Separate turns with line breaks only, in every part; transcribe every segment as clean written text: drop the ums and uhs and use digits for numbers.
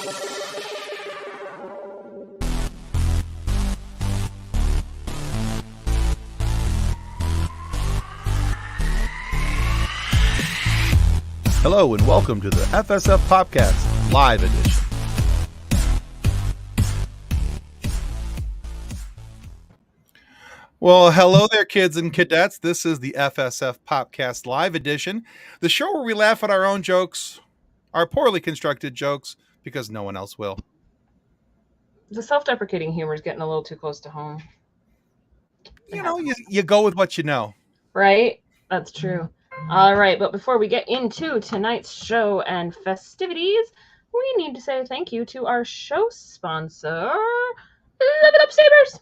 Hello and welcome to the FSF PopCast Live Edition. Well, hello there, kids and cadets. This is the FSF PopCast Live Edition, the show where we laugh at our own jokes, our poorly constructed jokes, because no one else will.
The self-deprecating humor is getting a little too close to home.
You know, you go with what you know.
Right? That's true. All right, but before we get into tonight's show and festivities, we need to say thank you to our show sponsor, Live It Up Sabers!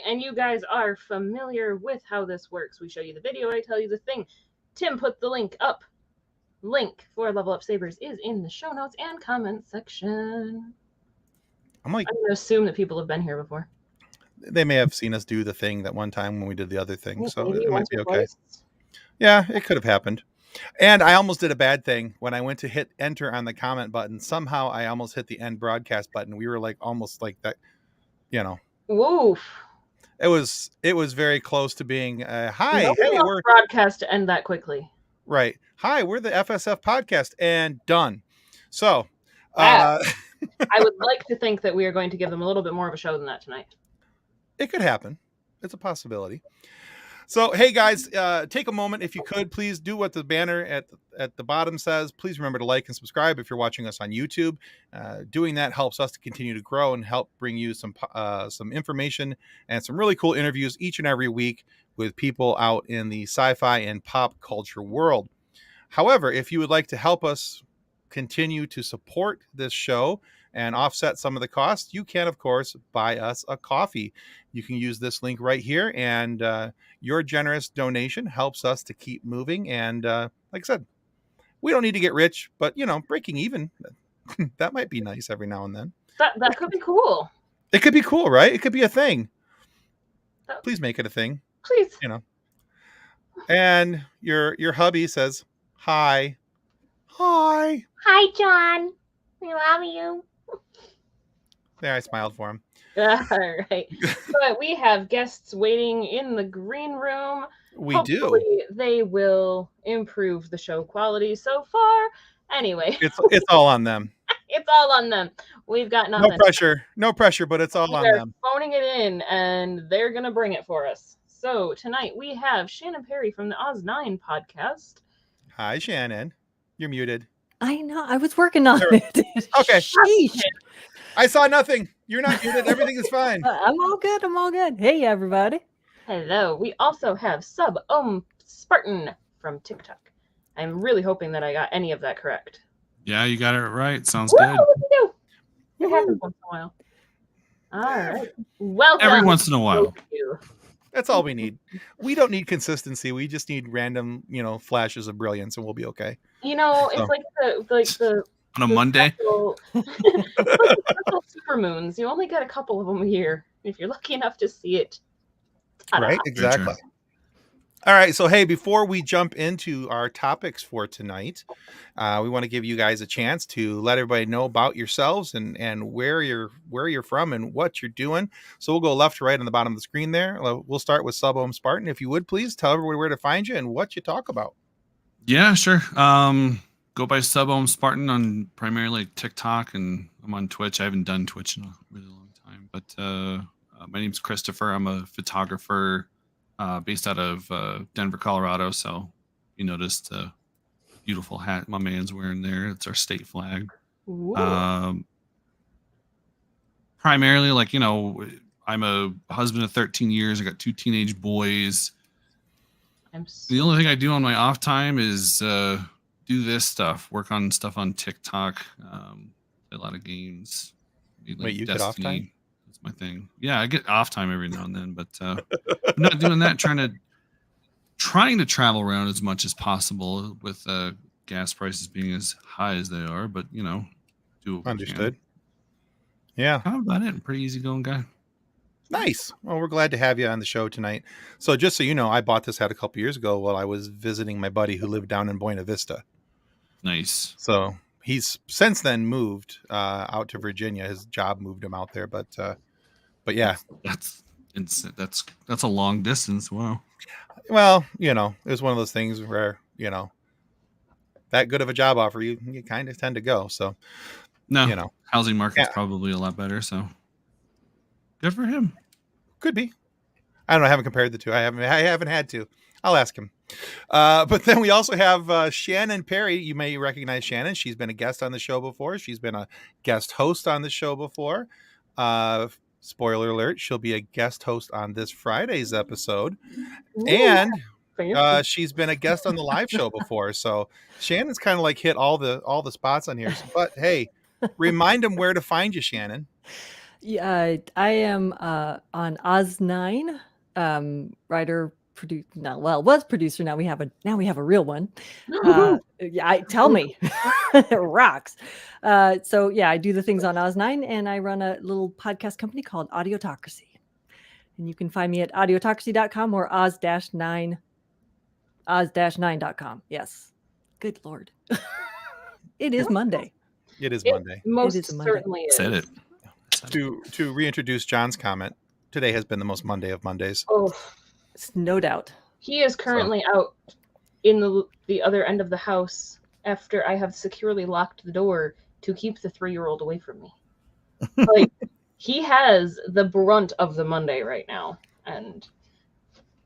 And you guys are familiar with how this works. We show you the video, I tell you the thing. Tim put the link up. Link for Level Up Sabers is in the show notes and comment section. I'm going to assume that people have been here before.
They may have seen us do the thing that one time when we did the other thing, so
maybe
it might be okay.
Twice.
Yeah, it could have happened. And I almost did a bad thing when I went to hit enter on the comment button. Somehow I almost hit the end broadcast button. We were like almost like that, you know.
Woof.
It was very close to being hi.
Hey, we're broadcast to end that quickly.
Right. Hi, we're the FSF podcast and done. So
I would like to think that we are going to give them a little bit more of a show than that tonight.
It could happen. It's a possibility. So, hey guys, take a moment if you could, please do what the banner at the bottom says. Please remember to like and subscribe if you're watching us on YouTube. Doing that helps us to continue to grow and help bring you some information and some really cool interviews each and every week with people out in the sci-fi and pop culture world. However, if you would like to help us continue to support this show and offset some of the costs, you can, of course, buy us a coffee. You can use this link right here, and your generous donation helps us to keep moving. And like I said, we don't need to get rich, but, you know, breaking even, that might be nice every now and then.
That could be cool.
It could be cool, right? It could be a thing. Please make it a thing.
Please.
You know. And your hubby says, hi. Hi.
Hi, John. We love you.
There, I smiled for him.
All right. But we have guests waiting in the green room.
Hopefully
do. They will improve the show quality so far. Anyway.
It's all on them.
It's all on them. We've got nothing.
No pressure, but it's all on them.
Phoning it in, and they're going to bring it for us. So tonight we have Shannon Perry from the Oz9 podcast.
Hi, Shannon. You're muted.
I know. I was working on it.
Okay.
Sheesh.
I saw nothing. You're not muted. Everything is fine.
I'm all good. Hey, everybody.
Hello. We also have Ohm Spartan from TikTok. I'm really hoping that I got any of that correct.
Yeah, you got it right. Sounds good.
It happens once in a while. All right. Welcome.
Every once in a while.
That's all we need. We don't need consistency. We just need random, flashes of brilliance, and we'll be okay.
It's like the
on a Monday.
Super moons. You only get a couple of them a year. If you're lucky enough to see it. Ta-da.
Right? Exactly. All right. So, hey, before we jump into our topics for tonight, we want to give you guys a chance to let everybody know about yourselves and where you're from and what you're doing. So we'll go left to right on the bottom of the screen there. We'll start with Ohm Spartan. If you would, please tell everybody where to find you and what you talk about.
Yeah, sure. Go by Ohm Spartan on primarily TikTok, and I'm on Twitch. I haven't done Twitch in a really long time, but my name's Christopher. I'm a photographer based out of Denver, Colorado. So you noticed the beautiful hat my man's wearing there. It's our state flag. Primarily, I'm a husband of 13 years. I got 2 teenage boys. The only thing I do on my off time is do this stuff, work on stuff on TikTok, play a lot of games.
Wait, you get off time?
That's my thing. Yeah, I get off time every now and then, but I'm not doing that. Trying to travel around as much as possible with gas prices being as high as they are, but do what we
Understood.
can.
Yeah.
How about it? Pretty easygoing guy.
Nice. Well, we're glad to have you on the show tonight. So just so you know, I bought this hat a couple years ago while I was visiting my buddy who lived down in Buena Vista.
Nice.
So he's since then moved out to Virginia. His job moved him out there, but yeah.
That's a long distance. Wow.
Well, it was one of those things where, that good of a job offer, you kind of tend to go. So,
no, housing market's probably a lot better. So good for him.
Could be. I don't know. I haven't compared the two. I haven't had to. I'll ask him. But then we also have Shannon Perry. You may recognize Shannon. She's been a guest on the show before. She's been a guest host on the show before. Spoiler alert, she'll be a guest host on this Friday's episode. Ooh, and she's been a guest on the live show before. So Shannon's kind of like hit all the spots on here. But hey, remind them where to find you, Shannon.
Yeah, I am on Oz9, writer, producer. No, well, was producer. Now we have a real one. Tell me, it rocks. So yeah, I do the things on Oz9, and I run a little podcast company called Audiotocracy. And you can find me at audiotocracy.com or oz-9.com. Yes. Good Lord. It is Monday.
It is Monday.
Most certainly is.
Said it.
To reintroduce John's comment, today has been the most Monday of Mondays.
Oh,
it's no doubt.
He is currently out in the other end of the house after I have securely locked the door to keep the 3-year-old away from me. Like, he has the brunt of the Monday right now, and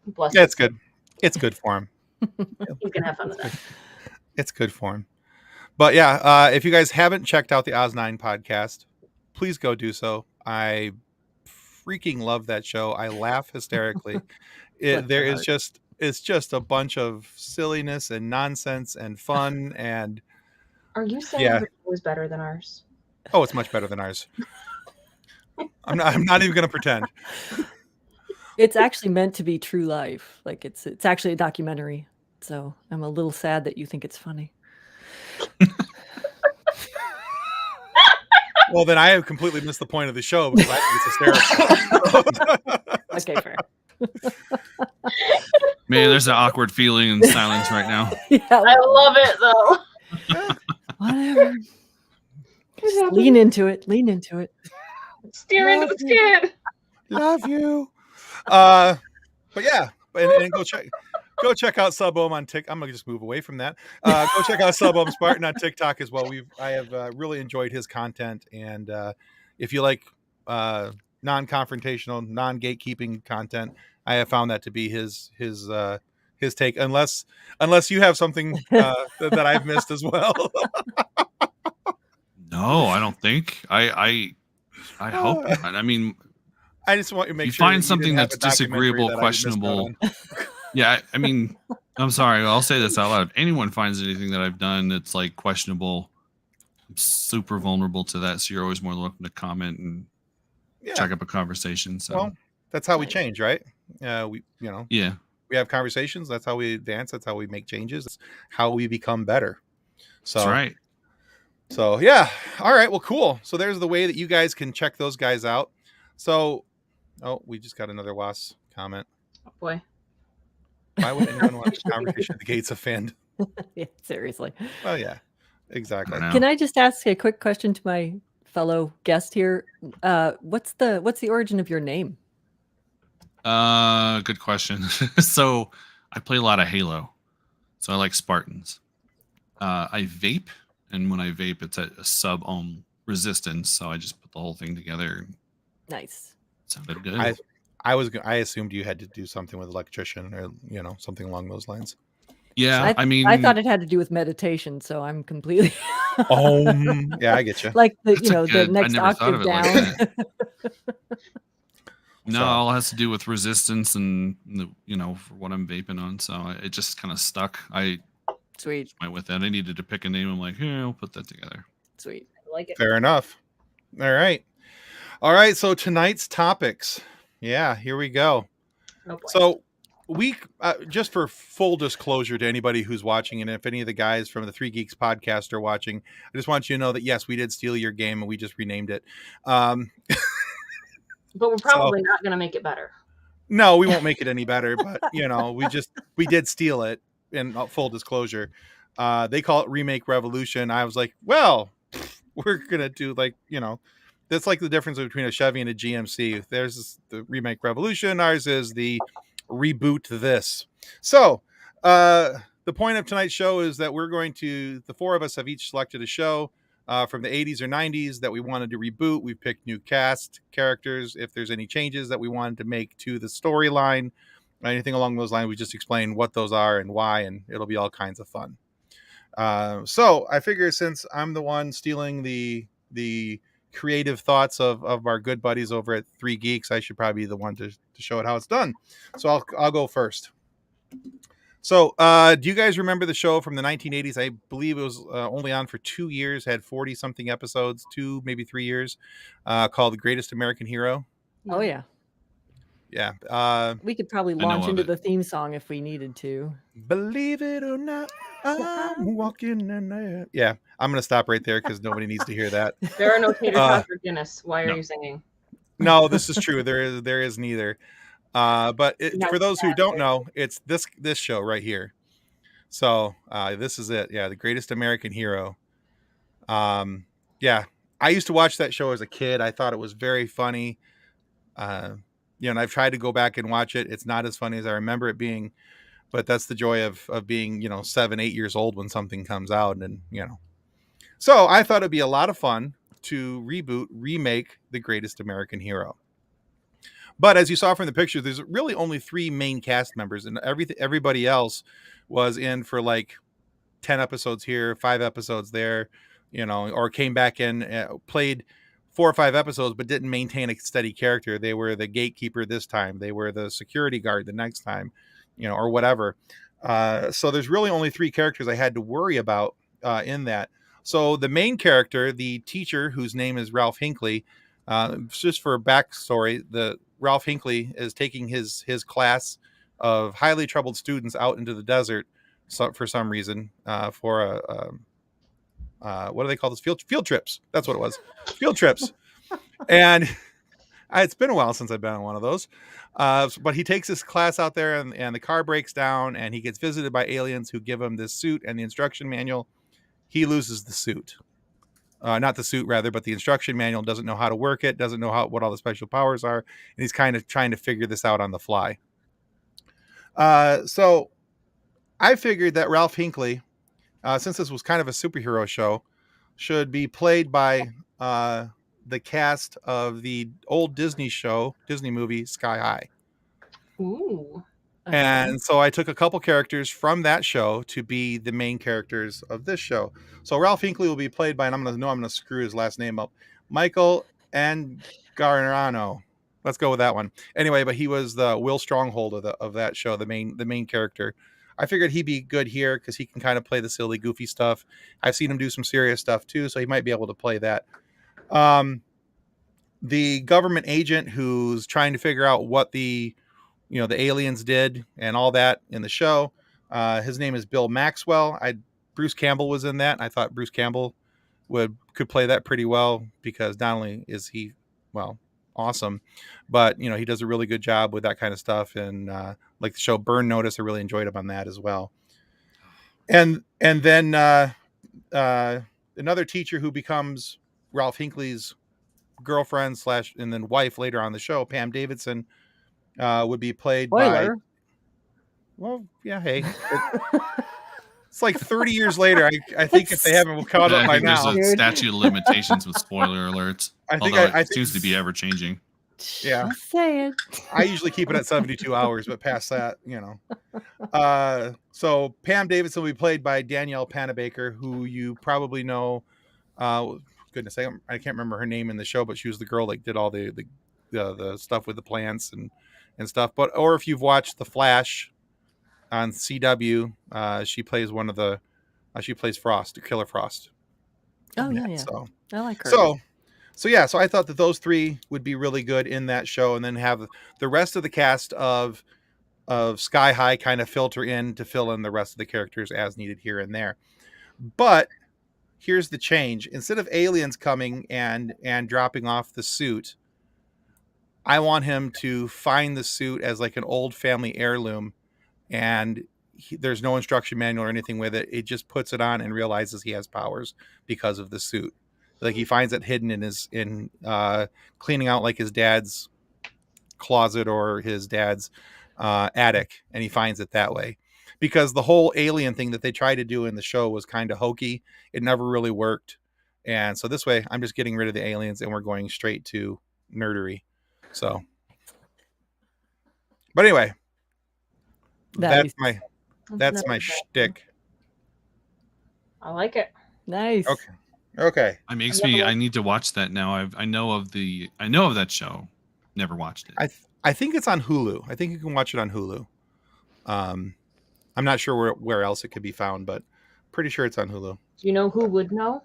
bless him.
It's good. It's good for him.
He's gonna have fun with that.
It's good for him. But yeah, if you guys haven't checked out the Oz9 podcast, please go do so. I freaking love that show. I laugh hysterically. It's just a bunch of silliness and nonsense and fun. And
are you saying it was better than ours?
Oh, it's much better than ours. I'm not even going to pretend.
It's actually meant to be true life. Like it's actually a documentary. So I'm a little sad that you think it's funny.
Well, then I have completely missed the point of the show because I think it's hysterical.
Okay, fair.
Man, there's an awkward feeling in silence right now.
Yeah, I love it though.
Whatever. Just lean into it.
Stare into the kid.
Love you. But yeah, and go check out Sub Ohm on TikTok. I'm gonna just move away from that. Go check out Sub Ohm Spartan on TikTok as well. I have really enjoyed his content, and if you like non-confrontational, non-gatekeeping content, I have found that to be his take. Unless you have something that I've missed as well.
No, I don't think. I hope not. I mean,
I just want you to make
you
sure
find something that's disagreeable, questionable. Yeah, I mean, I'm sorry. I'll say this out loud. Anyone finds anything that I've done that's like questionable, I'm super vulnerable to that. So you're always more than welcome to comment and check up a conversation. So
well, that's how we change, right? We have conversations. That's how we advance. That's how we make changes. That's how we become better. So
that's right.
So yeah. All right. Well, cool. So there's the way that you guys can check those guys out. So, we just got another WAS comment.
Oh boy.
Why would anyone want this conversation at the gates of fandom?
Yeah, seriously.
Well, yeah, exactly.
Can I just ask a quick question to my fellow guest here? What's the origin of your name?
Good question. So I play a lot of Halo, so I like Spartans. I vape, and when I vape, it's a sub ohm resistance, so I just put the whole thing together.
Nice.
Sounded good.
I assumed you had to do something with electrician or something along those lines.
Yeah,
I mean, I thought it had to do with meditation, so I'm completely.
Yeah, I get you.
Like the next octave down.
No, all has to do with resistance and for what I'm vaping on. So it just kind of stuck. I
Sweet.
Went with that. I needed to pick a name. I'm like, yeah, I'll put that together.
Sweet.
I like it.
Fair enough. All right. So tonight's topics. Yeah, here we go.
Oh, boy.
So we just for full disclosure to anybody who's watching, and if any of the guys from the Three Geeks podcast are watching, I just want you to know that yes, we did steal your game and we just renamed it.
But we're probably not going to make it better.
No, we won't make it any better, but we did steal it. In full disclosure, they call it Remake Revolution. I was like, well, we're gonna do that's like the difference between a Chevy and a GMC. There's the Remake Revolution. Ours is the Reboot This. So the point of tonight's show is that the four of us have each selected a show from the 80s or 90s that we wanted to reboot. We've picked new cast characters. If there's any changes that we wanted to make to the storyline, anything along those lines, we just explain what those are and why, and it'll be all kinds of fun. So I figure since I'm the one stealing the creative thoughts of our good buddies over at Three Geeks, I should probably be the one to show it how it's done. So I'll go first. So do you guys remember the show from the 1980s? I believe it was only on for 2 years, had 40 something episodes, 2 maybe 3 years, called The Greatest American Hero.
Oh yeah.
Yeah.
We could probably launch into the theme song if we needed to.
Believe it or not, I'm walking in there. Yeah, I'm going to stop right there because nobody needs to hear that.
There are no tater tots or Guinness. Why are you singing?
No, this is true. There is neither. But for those who don't know, it's this show right here. So this is it. Yeah, The Greatest American Hero. Yeah, I used to watch that show as a kid. I thought it was very funny. And I've tried to go back and watch it. It's not as funny as I remember it being, but that's the joy of being, 7, 8 years old when something comes out. And, so I thought it'd be a lot of fun to remake The Greatest American Hero. But as you saw from the picture, there's really only 3 main cast members, and everybody else was in for like 10 episodes here, 5 episodes there, or came back in, played 4 or 5 episodes, but didn't maintain a steady character. They were the gatekeeper this time. They were the security guard the next time, or whatever. So there's really only 3 characters I had to worry about in that. So the main character, the teacher, whose name is Ralph Hinckley, just for a backstory, Ralph Hinckley is taking his class of highly troubled students out into the desert for some reason for what do they call this? Field trips. That's what it was. Field trips. And it's been a while since I've been on one of those. But he takes his class out there and the car breaks down and he gets visited by aliens who give him this suit and the instruction manual. He loses the suit. Not the suit, rather, but the instruction manual. Doesn't know how to work it, doesn't know what all the special powers are. And he's kind of trying to figure this out on the fly. So I figured that Ralph Hinckley, since this was kind of a superhero show, should be played by the cast of the old Disney movie Sky High.
Ooh.
And so I took a couple characters from that show to be the main characters of this show. So Ralph Hinckley will be played by, and I'm going to screw his last name up, Michael Angarano. Let's go with that one. Anyway, but he was the Will Stronghold of that show, the main character. I figured he'd be good here because he can kind of play the silly, goofy stuff. I've seen him do some serious stuff too, so he might be able to play that. The government agent who's trying to figure out what the aliens did and all that in the show. His name is Bill Maxwell. Bruce Campbell was in that. I thought Bruce Campbell could play that pretty well because not only is he, awesome, but he does a really good job with that kind of stuff. And like the show Burn Notice, I really enjoyed him on that as well. And then another teacher who becomes Ralph Hinckley's girlfriend / and then wife later on the show, Pam Davidson, would be played by. Well, yeah, hey. It's like 30 years later. I think if they haven't caught up by now.
There's a statute of limitations with spoiler alerts. I think it seems to be ever changing.
Yeah.
Just saying.
I usually keep it at 72 hours, but past that, So Pam Davidson will be played by Danielle Panabaker, who you probably know. Goodness, I can't remember her name in the show, but she was the girl that did all the stuff with the plants and stuff. Or if you've watched The Flash on CW, she plays one of the She plays Frost, Killer Frost.
Oh yeah.
So
I like her.
So I thought that those three would be really good in that show, and then have the rest of the cast of Sky High kind of filter in to fill in the rest of the characters as needed here and there. But here's the change. Instead of aliens coming and dropping off the suit, I want him to find the suit as like an old family heirloom, and there's no instruction manual or anything with it. It just puts it on and realizes he has powers because of the suit. Like he finds it hidden in cleaning out like his dad's closet or his dad's attic, and he finds it that way. Because the whole alien thing that they tried to do in the show was kind of hokey. It never really worked. And so this way, I'm just getting rid of the aliens and we're going straight to nerdery. So, but anyway, that's my shtick.
I like it.
Nice.
Okay.
It makes me. I need to watch that now. I know of that show. Never watched it.
I think it's on Hulu. I think you can watch it on Hulu. I'm not sure where else it could be found, but pretty sure it's on Hulu.
Do you know who would know?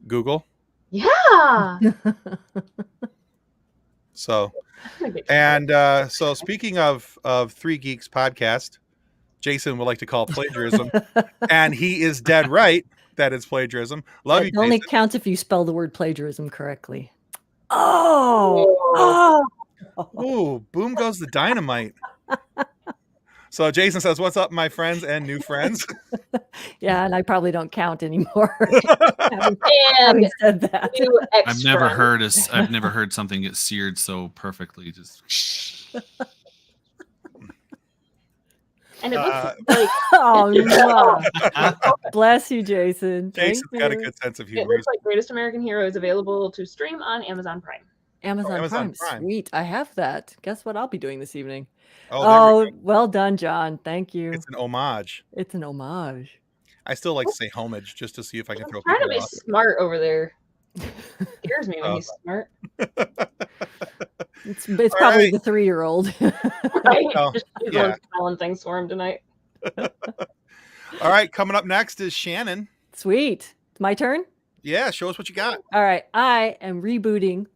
Google.
Yeah.
So, and so speaking of Three Geeks Podcast, Jason would like to call plagiarism, and he is dead right that it's plagiarism. Love you,
It only
Jason.
counts if you spell the word plagiarism correctly. Oh.
Ooh, boom goes the dynamite. So Jason says, "What's up, my friends and new friends?"
Yeah, and I probably don't count anymore.
And
having said that,
new
I've never
extra.
heard something get seared so perfectly. Just
And it looks like
oh no! Bless you, Jason. Thank
Jason's got a
you.
good sense of
it
humor.
looks like Greatest American Hero is available to stream on Amazon Prime.
Amazon
Amazon
Prime.
Prime.
Sweet. I have that. Guess what I'll be doing this evening?
Oh, there we
Oh,
go.
well done, John. Thank you.
It's an homage.
It's an homage.
I still like to say homage just to see if I can
I'm
throw
trying to
people
be
off.
smart over there. Scares me when he's smart.
It's
All
probably
right.
the 3-year-old.
Right?
Oh,
Just he's
yeah.
one spelling things for him tonight.
All right, coming up next is Shannon.
Sweet. It's my turn.
Yeah, show us what you got.
All right. I am rebooting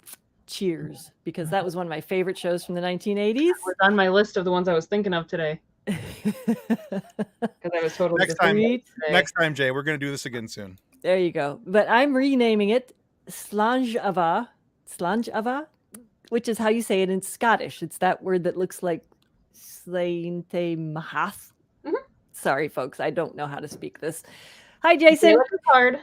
Cheers because that was one of my favorite shows from the 1980s.
It was on my list of the ones I was thinking of today because I was totally
Next time.
disappointed today.
Next time, Jay, we're going to do this again soon.
There you go. But I'm renaming it Slanjava, which is how you say it in Scottish. It's that word that looks like Slainte Mahath.
Mhm.
Sorry, folks. I don't know how to speak this. Hi, Jason.
It's hard.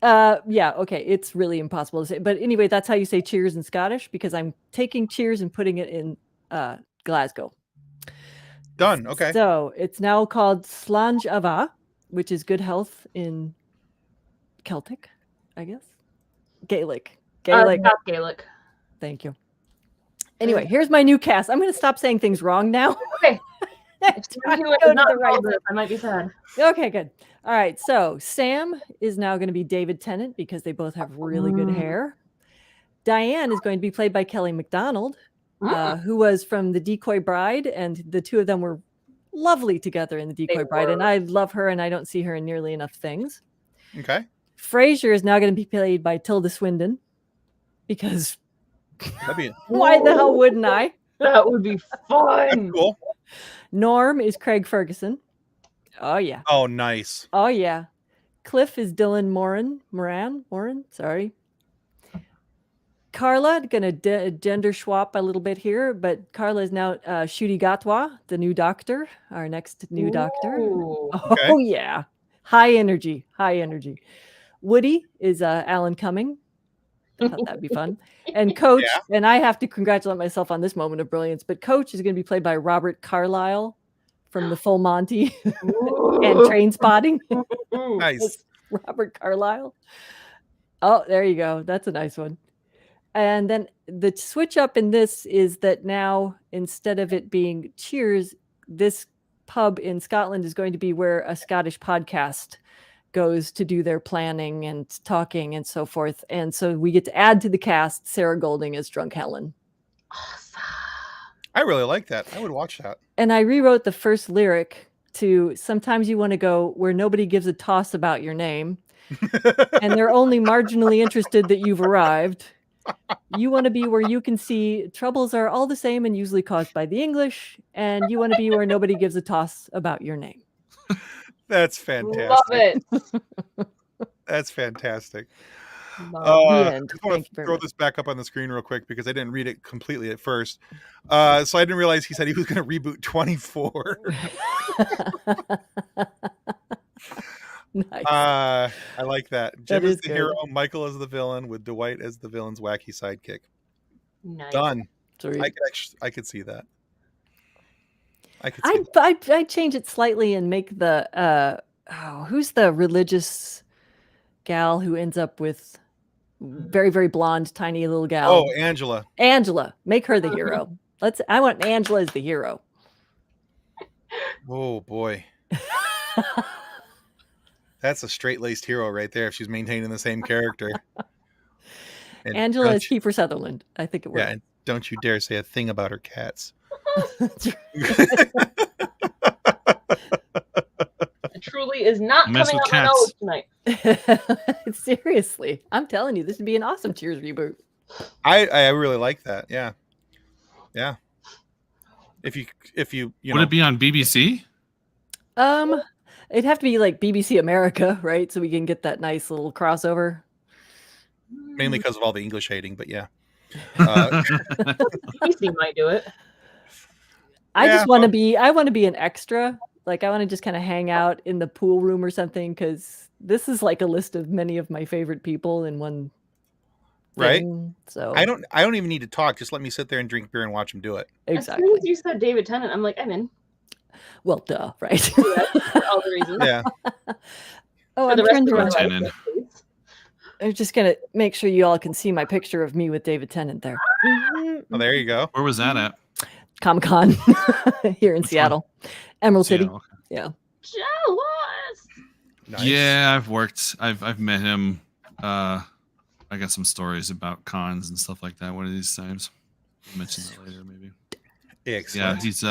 Yeah, okay. It's really impossible to say. But anyway, that's how you say cheers in Scottish because I'm taking cheers and putting it in Glasgow.
Done. Okay.
So it's now called Slanjava, which is good health in Celtic, I guess. Gaelic.
Top Gaelic.
Thank you. Anyway, here's my new cast. I'm going to stop saying things wrong now.
Okay. If
I
somebody who
go
is
to
not
the right
involved, I might be sad.
Okay, good. All right. So Sam is now going to be David Tennant because they both have really good hair. Diane is going to be played by Kelly MacDonald, who was from The Decoy Bride, and the two of them were lovely together in The Decoy Bride, and I love her, and I don't see her in nearly enough things.
Okay.
Frasier is now going to be played by Tilda Swinton because
That'd be
why the hell wouldn't I?
That would be fun.
cool.
Norm is Craig Ferguson. Oh, yeah.
Oh, nice.
Oh, yeah. Cliff is Dylan Moran. Sorry. Carla, going to gender swap a little bit here, but Carla is now Shooty Gatwa, the new doctor, our next new doctor.
Ooh.
Okay.
Oh, yeah. High energy. Woody is Alan Cumming. I thought that'd be fun. And Coach, and I have to congratulate myself on this moment of brilliance, but Coach is going to be played by Robert Carlyle from The Full Monty and Train Spotting.
Nice.
Robert Carlyle. Oh, there you go. That's a nice one. And then the switch up in this is that now, instead of it being Cheers, this pub in Scotland is going to be where a Scottish podcast goes to do their planning and talking and so forth. And so we get to add to the cast Sarah Golding as Drunk Helen.
Awesome.
I really like that. I would watch that.
And I rewrote the first lyric to sometimes you want to go where nobody gives a toss about your name and they're only marginally interested that you've arrived. You want to be where you can see troubles are all the same and usually caused by the English, and you want to be where nobody gives a toss about your name.
That's fantastic.
Love it.
That's fantastic.
The end.
I just want
Thank
to
you very
throw
much.
this back up on the screen real quick because I didn't read it completely at first. So I didn't realize he said he was going to reboot 24.
Nice.
I like that. Jim
That
is
is
the
good.
hero, Michael is the villain, with Dwight as the villain's wacky sidekick.
Nice.
Done.
Sweet.
I could see that.
I'd change it slightly and make the who's the religious gal who ends up with very, very blonde, tiny little gal?
Oh, Angela.
Angela. Make her the hero. I want Angela as the hero.
Oh boy. That's a straight-laced hero right there if she's maintaining the same character. And
Angela
don't
is
you-
Kiefer Sutherland. I think it works.
Yeah, and don't you dare say a thing about her cats.
That's right.
It truly is not
Mess
coming
with
out my
cats.
nose tonight.
Seriously. I'm telling you, this would be an awesome Cheers reboot.
I really like that. Yeah. Yeah. If you
Would
know,
it be on BBC?
It'd have to be like BBC America, right? So we can get that nice little crossover.
mainly because of all the English hating, but yeah.
PC might do it.
I
Yeah,
just want to be. I want to be an extra. Like I want to just kind of hang out in the pool room or something, because this is like a list of many of my favorite people in one.
Right.
Thing, so
I don't even need to talk. Just let me sit there and drink beer and watch them do it.
exactly.
As soon as you said David Tennant, I'm like, I'm in.
Well, duh, right?
For all the reasons.
Yeah.
Oh,
For
I'm
the rest
trying
of
to.
my
David
life,
Tennant.
please.
I'm just gonna make sure you all can see my picture of me with David Tennant there.
Well, there you go.
Where was that at?
Comic-Con here in
Which one?
Seattle, Emerald City.
Seattle, okay.
Yeah.
Jealous.
Nice.
Yeah, I've met him. I got some stories about cons and stuff like that one of these times. I'll mention that later, maybe. Yeah,
Excellent.
he's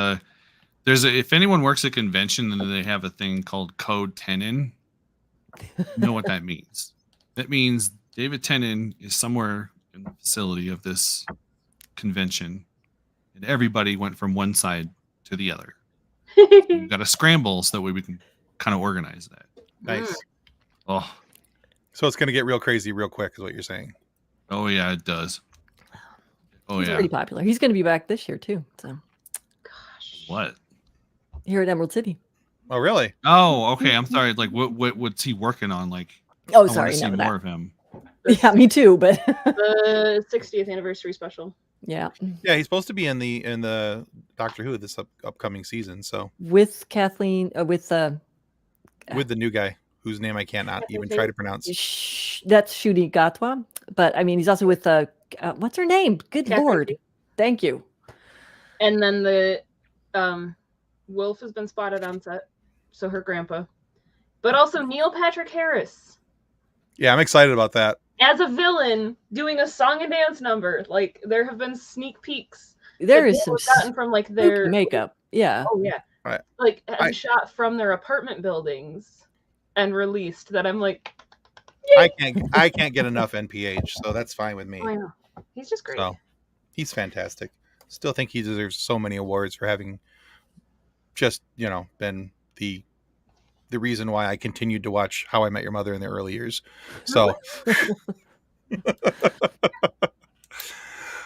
if anyone works at convention and they have a thing called Code Tenon, you know what that means. That means David Tennant is somewhere in the facility of this convention, and everybody went from one side to the other. We've got to scramble so that way we can kind of organize that.
Nice.
Oh,
So it's going to get real crazy real quick, is what you're saying.
oh yeah, it does. Oh
He's
yeah.
pretty popular. He's going to be back this year too. So
Gosh.
What?
here at Emerald City.
Oh, really?
Oh, okay. I'm sorry. Like, what's he working on? Like,
Oh,
I want
sorry,
to see
no,
more
that.
of him.
Yeah, me too. But
The 60th anniversary special.
yeah,
Yeah, he's supposed to be in the Doctor Who this upcoming season. So
with Kathleen, with
with the new guy whose name I cannot even try to pronounce.
that's Shudi Gatwa. But I mean, he's also with what's her name? Good
Kathleen
Lord,
Kennedy.
thank you.
And then the Wolf has been spotted on set, so her grandpa. But also Neil Patrick Harris
Yeah, I'm excited about that.
as a villain doing a song and dance number. Like there have been sneak peeks.
There
that
is
they
some
have gotten from like
spooky
their
makeup. Yeah,
Oh yeah,
Right.
like shot from their apartment buildings and released. That I'm like,
I can't get enough NPH, so that's fine with me.
oh, I know. He's just great.
So he's fantastic. Still think he deserves so many awards for having just, been the reason why I continued to watch How I Met Your Mother in the early years. So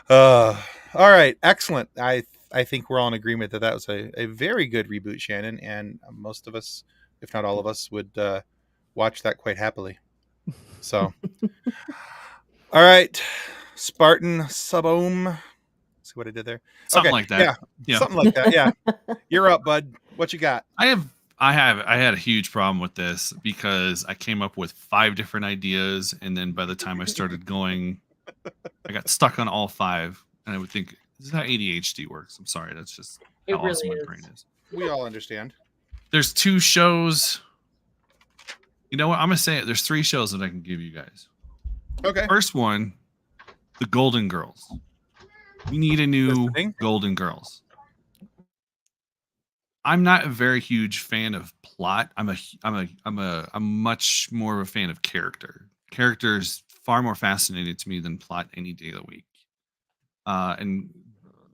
all right, excellent. I think we're all in agreement that was a very good reboot, Shannon, and most of us, if not all of us, would watch that quite happily. So all right, Spartan Sub-Ohm. See what I did there?
Something like that.
Yeah, something like that. Yeah. You're up, bud. What you got?
I had a huge problem with this because I came up with 5 different ideas, and then by the time I started going, I got stuck on all 5. And I would think, this is how ADHD works. I'm sorry, that's just
It
how awesome
really
my
is.
brain is.
We all understand.
There's 2 shows. You know what? I'm gonna say it. There's 3 shows that I can give you guys.
Okay.
First one, the Golden Girls. We need a new
Listening.
Golden Girls. I'm not a very huge fan of plot. I'm much more of a fan of character. Character is far more fascinating to me than plot any day of the week. And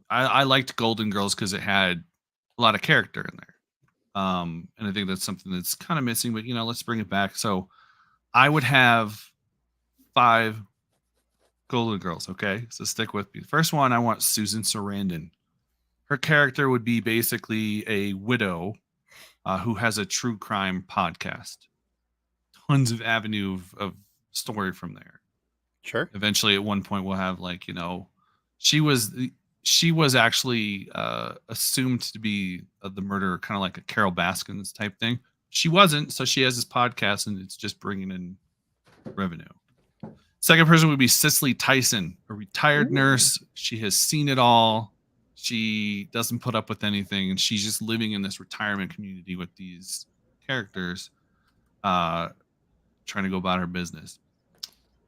I liked Golden Girls because it had a lot of character in there. And I think that's something that's kind of missing, but let's bring it back. So I would have 5 Golden Girls. Okay, so stick with me. First one, I want Susan Sarandon. Her character would be basically a widow who has a true crime podcast. Tons of avenue of story from there.
Sure.
Eventually, at one point, we'll have she was actually assumed to be the murderer, kind of like a Carol Baskins type thing. She wasn't, so she has this podcast, and it's just bringing in revenue. Second person would be Cicely Tyson, a retired nurse. She has seen it all. She doesn't put up with anything, and she's just living in this retirement community with these characters, trying to go about her business.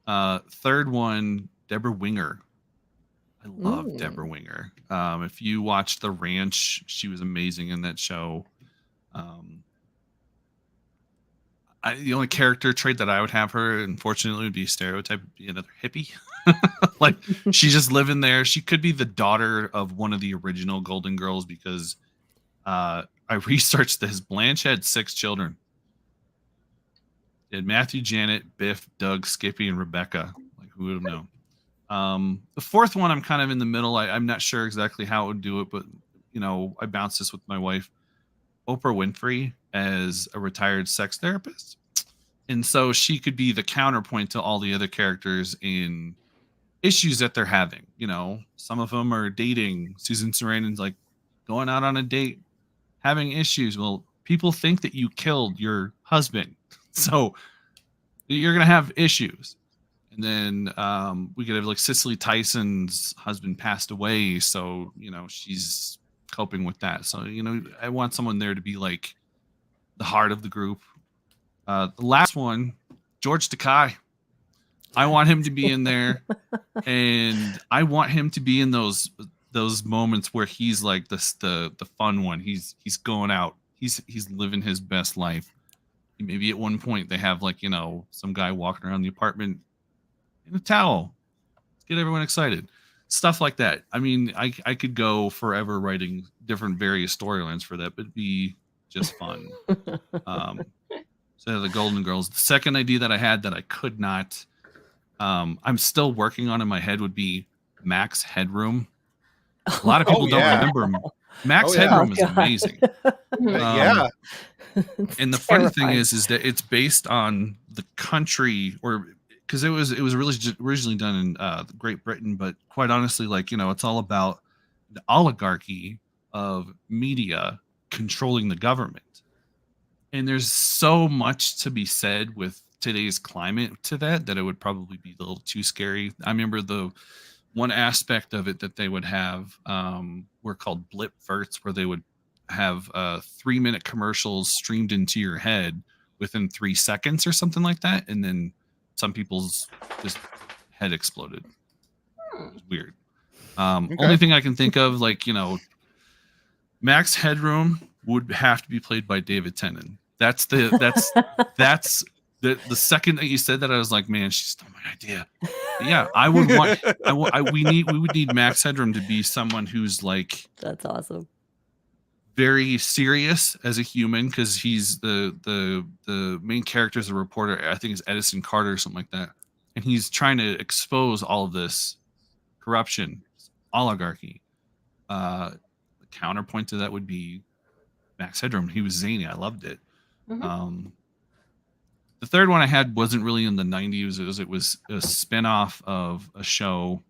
Third one, Deborah Winger. I love Deborah Winger. If you watch The Ranch, she was amazing in that show. The only character trait that I would have her, unfortunately, would be stereotype, would be another hippie. Like, she's just living there. She could be the daughter of one of the original Golden Girls because I researched this. Blanche had 6 children. They had Matthew, Janet, Biff, Doug, Skippy, and Rebecca. Like, who would have known? The fourth one, I'm kind of in the middle. I'm not sure exactly how it would do it, but I bounced this with my wife. Oprah Winfrey as a retired sex therapist. And so she could be the counterpoint to all the other characters in issues that they're having. Some of them are dating. Susan Sarandon's like going out on a date, having issues. Well, people think that you killed your husband, so you're going to have issues. And then we could have like Cicely Tyson's husband passed away. So, she's coping with that. So, I want someone there to be like the heart of the group. The last one, George Takei. I want him to be in there, and I want him to be in those moments where he's like the fun one. He's going out. He's living his best life. Maybe at one point they have some guy walking around the apartment in a towel. Let's get everyone excited. Stuff like that. I mean, I could go forever writing different various storylines for that, but it'd be just fun. So the Golden Girls. The second idea that I had that I could not, I'm still working on in my head would be Max Headroom. A lot of people don't remember Max Headroom is amazing.
Yeah.
And the funny thing is that it's based on the country, or because it was really originally done in Great Britain, but quite honestly, it's all about the oligarchy of media controlling the government. And there's so much to be said with today's climate to that it would probably be a little too scary. I remember the one aspect of it that they would have were called blip verts, where they would have 3-minute commercials streamed into your head within 3 seconds or something like that. And then some people's just head exploded. It was weird. Only thing I can think of, Max Headroom would have to be played by David Tennant. That's the second that you said that, I was like, man, she stole my idea. But yeah, I would want. We would need Max Headroom to be someone who's
that's awesome,
very serious as a human, because he's the main character is a reporter. I think it's Edison Carter or something like that, and he's trying to expose all of this corruption, oligarchy. The counterpoint to that would be Max Headroom. He was zany. I loved it. Mm-hmm. The third one I had wasn't really in the 90s. It was a spinoff of a show.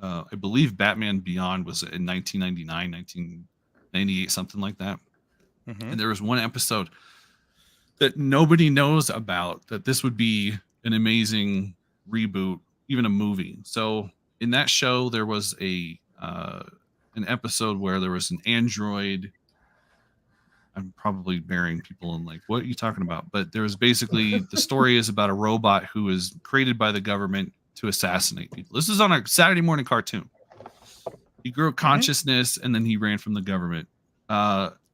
I believe Batman Beyond was in 1999, 1998, something like that. Mm-hmm. And there was one episode that nobody knows about, that this would be an amazing reboot, even a movie. So in that show, there was an episode where there was an android. I'm probably burying people in what are you talking about? But there was basically, the story is about a robot who is created by the government to assassinate people. This is on a Saturday morning cartoon. He grew consciousness, and then he ran from the government.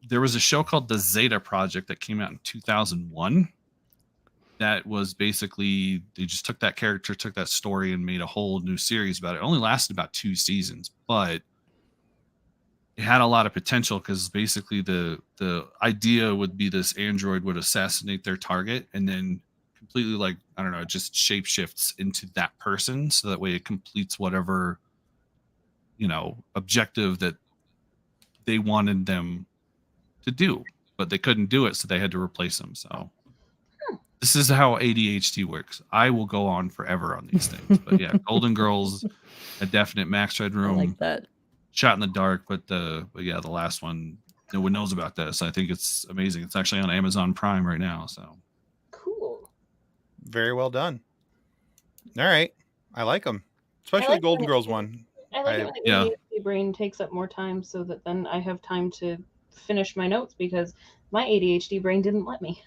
there was a show called the Zeta Project that came out in 2001. That was basically, they just took that character, took that story, and made a whole new series about it. It only lasted about 2 seasons, but it had a lot of potential because basically the idea would be this android would assassinate their target and then completely, like, I don't know, it just shapeshifts into that person, so that way it completes whatever, you know, objective that they wanted them to do, but they couldn't do it, so they had to replace them. So this is how ADHD works. I will go on forever on these things, but yeah, Golden Girls, a definite. Max Headroom,
I like that.
Shot in the Dark, but yeah, the last one, no one knows about this. I think it's amazing. It's actually on Amazon Prime right now. So
Cool.
Very well done. All right, I like them, especially
like
the Golden
when
Girls one.
I like it when the
Yeah.
ADHD brain takes up more time so that then I have time to finish my notes because my ADHD brain didn't let me.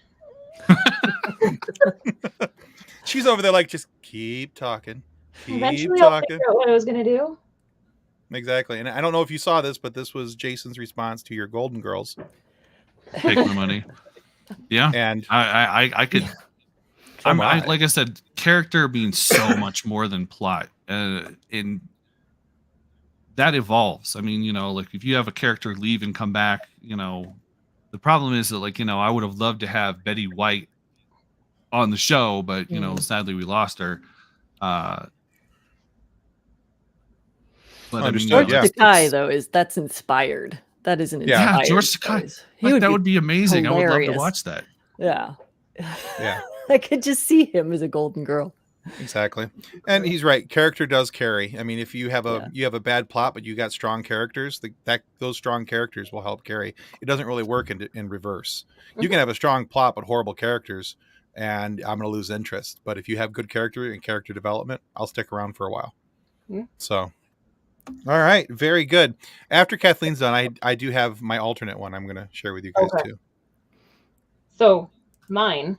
She's over there like, just keep talking, keep
Eventually I'll
talking.
figure out what I was going to do.
Exactly. And I don't know if you saw this, but this was Jason's response to your Golden Girls.
take my money. Yeah,
And
I could. I like I said, character being so much more than plot, in that evolves. I mean, you know, like if you have a character leave and come back, you know, the problem is that, like, you know, I would have loved to have Betty White on the show, but you know, sadly we lost her. But
Understood,
I mean,
George
yeah.
Takei, though, that's inspired. That isn't
Yeah.
inspired.
Yeah, George Takei.
choice.
Like, that would be amazing. I would love
hilarious.
to watch that.
Yeah.
Yeah.
I could just see him as a Golden Girl.
Exactly. And he's right. Character does carry. I mean, if you have a
Yeah.
you have a bad plot, but you got strong characters, those strong characters will help carry. It doesn't really work in reverse. You can have a strong plot but horrible characters, and I'm going to lose interest. But if you have good character and character development, I'll stick around for a while.
Yeah.
So, all right, very good. After Kathleen's done, I do have my alternate one. I'm going to share with you guys
Okay.
too.
So, mine.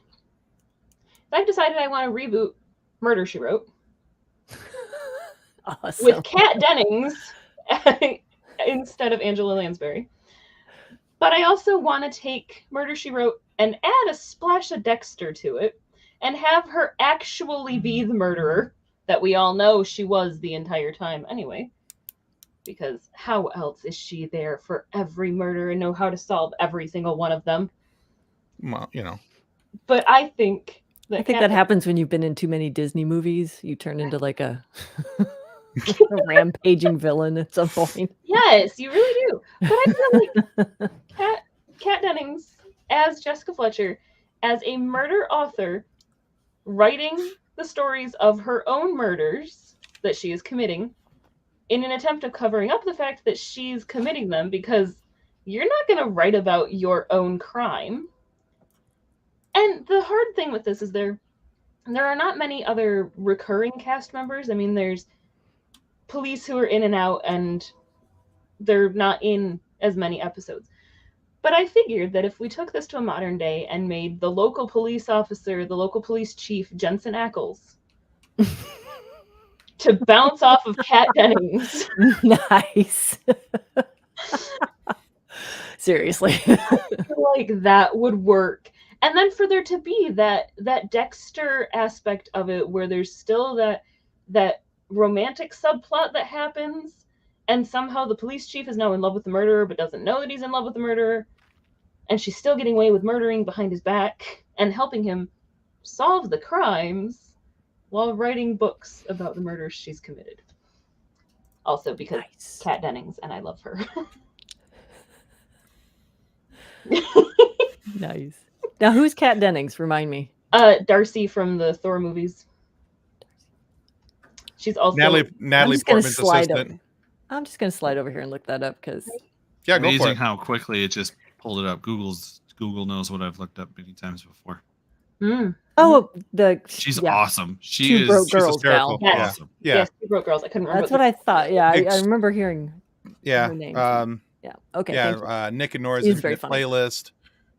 I've decided I want to reboot Murder, She Wrote
Awesome.
with Kat Dennings instead of Angela Lansbury. But I also want to take Murder, She Wrote and add a splash of Dexter to it and have her actually be the murderer that we all know she was the entire time anyway. Because how else is she there for every murder and know how to solve every single one of them?
Well, you know.
But I think
I think that happens when you've been in too many Disney movies. You turn into like a rampaging villain at some point.
Yes, you really do. But I feel like Kat Dennings as Jessica Fletcher, as a murder author, writing the stories of her own murders that she is committing in an attempt of covering up the fact that she's committing them, because you're not going to write about your own crime. And the hard thing with this is there are not many other recurring cast members. I mean, there's police who are in and out, and they're not in as many episodes. But I figured that if we took this to a modern day and made the local police officer, the local police chief, Jensen Ackles, to bounce off of Kat Dennings.
Nice. Seriously.
I feel like that would work. And then for there to be that Dexter aspect of it, where there's still that romantic subplot that happens, and somehow the police chief is now in love with the murderer but doesn't know that he's in love with the murderer, and she's still getting away with murdering behind his back and helping him solve the crimes while writing books about the murders she's committed. Also because
Nice.
Kat Dennings, and I love her.
Nice. Now, who's Kat Dennings? Remind me.
Darcy from the Thor movies. She's also
Natalie
I'm just gonna
Portman's
slide
assistant.
over. I'm just gonna slide over here and look that up because
Yeah, go for
Amazing
it.
how quickly it just pulled it up. Google knows what I've looked up many times before. She's
yeah.
awesome. She
Two
is
broke
she's
girls
hysterical.
gal.
Yeah.
awesome.
Yeah.
Yes, Two Broke Girls. I couldn't remember.
That's what I thought. Yeah, I
Ex-
remember hearing
Yeah.
her name. Yeah. Okay.
Yeah.
thank you.
Nick and Nora's
He's very
Infinite
funny.
Playlist.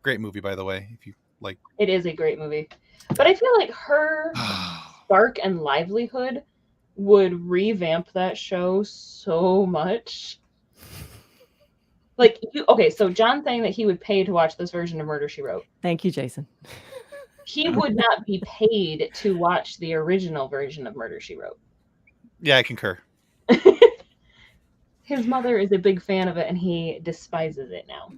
Great movie, by the way. If you like.
It is a great movie. But I feel like her spark and livelihood would revamp that show so much. Like, okay, so John saying that he would pay to watch this version of Murder, She Wrote.
Thank you, Jason.
He would not be paid to watch the original version of Murder, She Wrote.
Yeah, I concur.
His mother is a big fan of it, and he despises it now.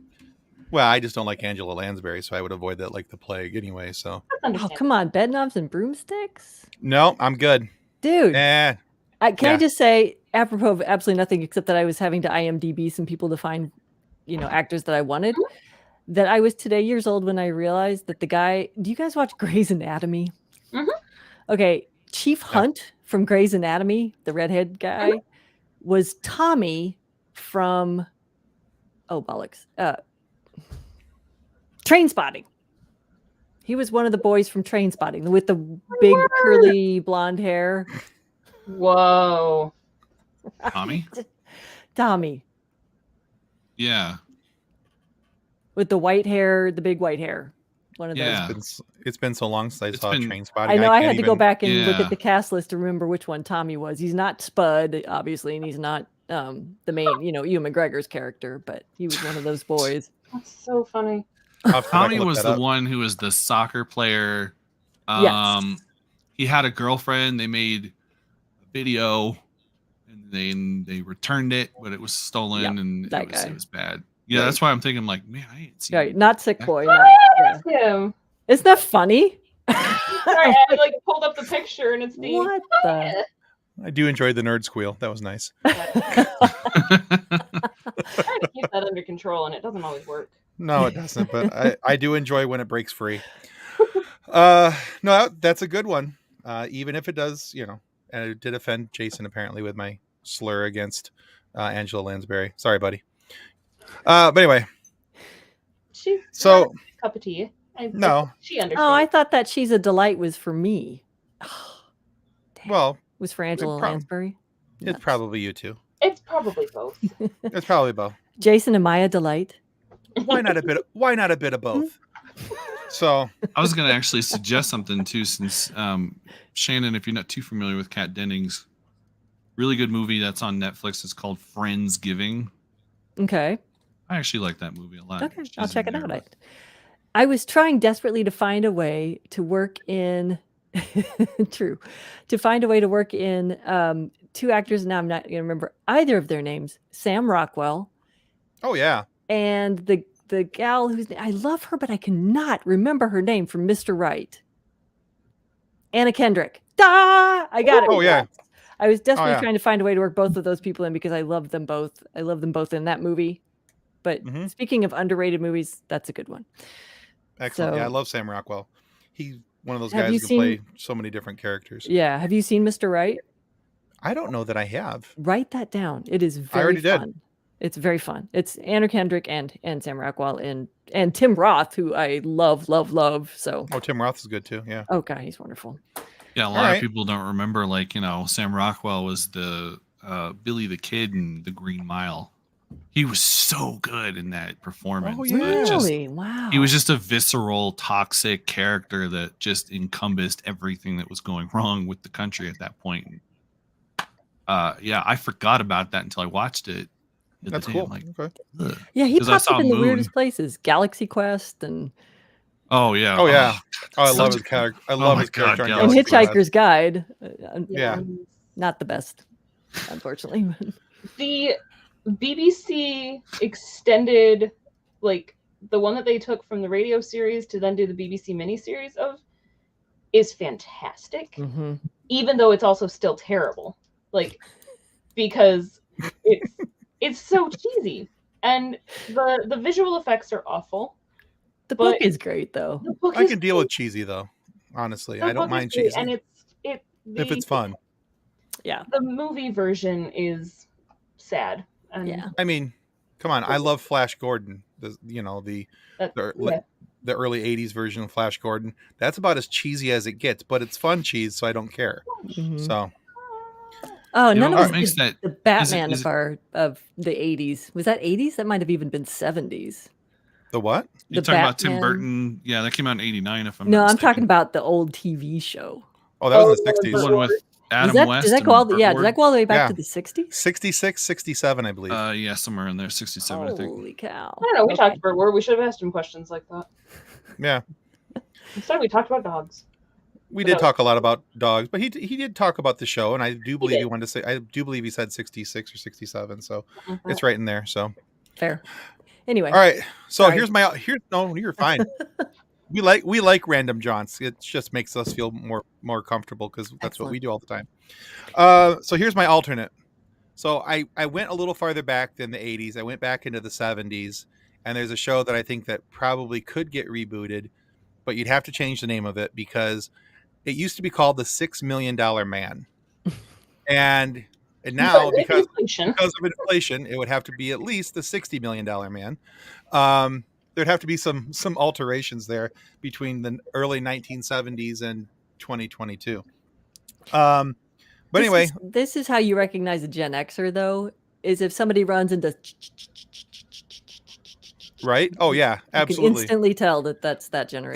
Well, I just don't like Angela Lansbury, so I would avoid that like the plague anyway. So,
That's
Oh,
understandable.
come on. Bedknobs and broomsticks?
no, I'm good.
Dude.
Eh,
Can I
Yeah.
just say, apropos of absolutely nothing, except that I was having to IMDb some people to find, actors that I wanted, that I was today years old when I realized that the guy, do you guys watch Grey's Anatomy?
Mhm.
Okay. Chief Hunt from Grey's Anatomy, the redhead guy, was Tommy from, bollocks, Trainspotting. He was one of the boys from Trainspotting with the big curly blonde hair.
Whoa.
Tommy?
Tommy
Yeah.
with the white hair, the big white hair. One of
Yeah.
it's been so long since I
It's
saw
been-
Trainspotting.
those. I know I
can't
had to go
even-
back and look
Yeah.
at the cast list to remember which one Tommy was. He's not Spud, obviously, and he's not the main, Ewan McGregor's character, but he was one of those boys.
That's so funny.
I'll have to go back
Tommy
and look
was
that
the
up.
one who was the soccer player.
Yes.
He had a girlfriend. They made a video, and then they returned it, but it was stolen,
Yep,
and
that
it was,
guy.
it was bad. Yeah,
Right.
that's why I'm thinking, like, man, I ain't seen.
Right, not Sick
that
Boy.
guy.
Not, yeah.
That's him.
Isn't that funny?
Sorry, I pulled up the picture, and it's the.
What the?
I do enjoy the nerd squeal. That was nice.
Trying to keep that under control, and it doesn't always work.
No, it doesn't, but I do enjoy when it breaks free. No, that's a good one. Even if it does, and it did offend Jason apparently with my slur against Angela Lansbury. Sorry, buddy. But anyway,
She's
So-
not a cup of tea.
no,
She understands.
Oh, I thought that She's a Delight was for me. Damn.
well,
Was for Angela Lansbury.
it's
Nuts.
probably you two.
It's probably both.
It's probably both.
Jason, am I a delight?
Why not a bit? Why not a bit of both? So
I was going to actually suggest something too, since Shannon, if you're not too familiar with Kat Dennings, really good movie that's on Netflix. It's called Friendsgiving.
Okay.
I actually like that movie a lot.
Okay,
She's
I'll check
in
it
there,
out.
but-
I was trying desperately to find a way to work in to find a way to work in two actors. Now I'm not going to remember either of their names. Sam Rockwell
oh yeah,
and the gal who's I love her, but I cannot remember her name from Mr. Right. Anna Kendrick. Da! I got it.
Oh, yeah.
I was desperately
yeah.
trying to find a way to work both of those people in because I love them both. I love them both in that movie. But
Mhm.
speaking of underrated movies, that's a good one.
excellent. Yeah, I
So-
love Sam Rockwell. He's one of those
Have
guys
you
who can play
seen-
so many different characters.
Yeah. Have you seen Mr. Right?
I don't know that I have.
Write that down. It is very
already did.
fun. It's very fun. It's Anna Kendrick and Sam Rockwell and Tim Roth, who I love. So,
Oh, Tim Roth is good too. Yeah.
oh god, he's wonderful.
Yeah, a lot
Alright.
of people don't remember, like, Sam Rockwell was the Billy the Kid in The Green Mile. He was so good in that performance.
Oh,
but
yeah.
it just-
Really? Wow.
he was just a visceral, toxic character that just encompassed everything that was going wrong with the country at that point. Yeah, I forgot about that until I watched it. the other
That's
day.
cool.
I'm like,
Okay.
ugh.
Yeah, he
'Cause I
pops
saw
up in the
Moon.
weirdest places. Galaxy Quest and
Oh yeah.
Oh, yeah. Oh, I
Such
love
a
his
good-
character. I
Oh
love
my
his
God,
character. on
yeah.
and
Galaxy Quest.
Hitchhiker's Guide.
Yeah.
Not the best, unfortunately.
The BBC extended, like the one that they took from the radio series to then do the BBC miniseries of, is fantastic.
Mhm.
Even though it's also still terrible, like because it's so cheesy and the visual effects are awful.
The book
But-
is great though.
The book
I
is
can deal
great.
with cheesy though. Honestly,
The
I don't
book is
mind
great,
cheesy
and
if it's fun.
Yeah.
The movie version is sad. And
Yeah.
I mean, come on. I love Flash Gordon. The
that-
the,
yeah.
the early '80s version of Flash Gordon. That's about as cheesy as it gets, but it's fun cheese, so I don't care.
Mhm.
So
Oh,
You know
none
what
of us
makes
did
that-
the Batman
is it-
of the 80s. Was that 80s? That might have even been 70s.
the what?
You're
The
talking about Tim
Batman-
Burton. Yeah, that came out in '89. If I'm
No,
not
I'm
mistaken.
talking about the old TV show.
Oh, that was in
Oh,
the
the
'60s.
one with Adam
Does
West.
that go all
and
does
Burt
that go all the way back
Yeah.
to the 60s?
66, 67, I believe.
Ward. Yeah, somewhere in there, 67, I think.
Holy cow.
I don't know. We
Okay.
talked about Ward. We should have asked him questions like that.
Yeah.
Instead, we talked about dogs.
We
But
did
that
talk a lot about dogs, but he did talk about the show, and I do believe he
did.
wanted to say, I do believe he said 66 or 67, so
Mhm.
it's right in there. So
Fair. Anyway.
all right, so
Sorry.
no, you're fine. we like random jaunts. It just makes us feel more comfortable because that's what we do all the time. So here's my alternate. So I went a little farther back than the 80s. I went back into the 70s, and there's a show that I think that probably could get rebooted, but you'd have to change the name of it because it used to be called The $6 Million Man. And now,
But with
because
inflation,
of inflation, it would have to be at least the $60 million man. There'd have to be some alterations there between the early 1970s and 2022. But anyway,
this is how you recognize a Gen Xer, though, is if somebody runs into
right? Oh yeah,
you can
absolutely.
instantly tell that that's that generation.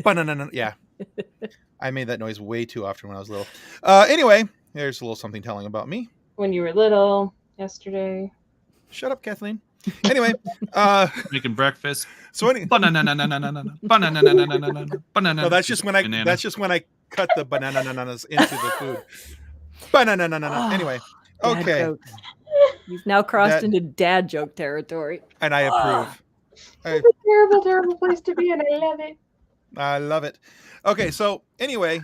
Banana. Yeah, I made that noise way too often when I was little. Anyway, there's a little something telling about me.
when you were little, yesterday.
Shut up, Kathleen. Anyway,
Making breakfast.
so
Banana.
no, that's just when I cut the bananas into the food. Banana.
Oh,
Anyway,
dad
okay,
jokes. You've now crossed
That-
into dad joke territory.
and I approve.
It's a terrible, terrible place to be, and I love it.
I love it. Okay, so anyway,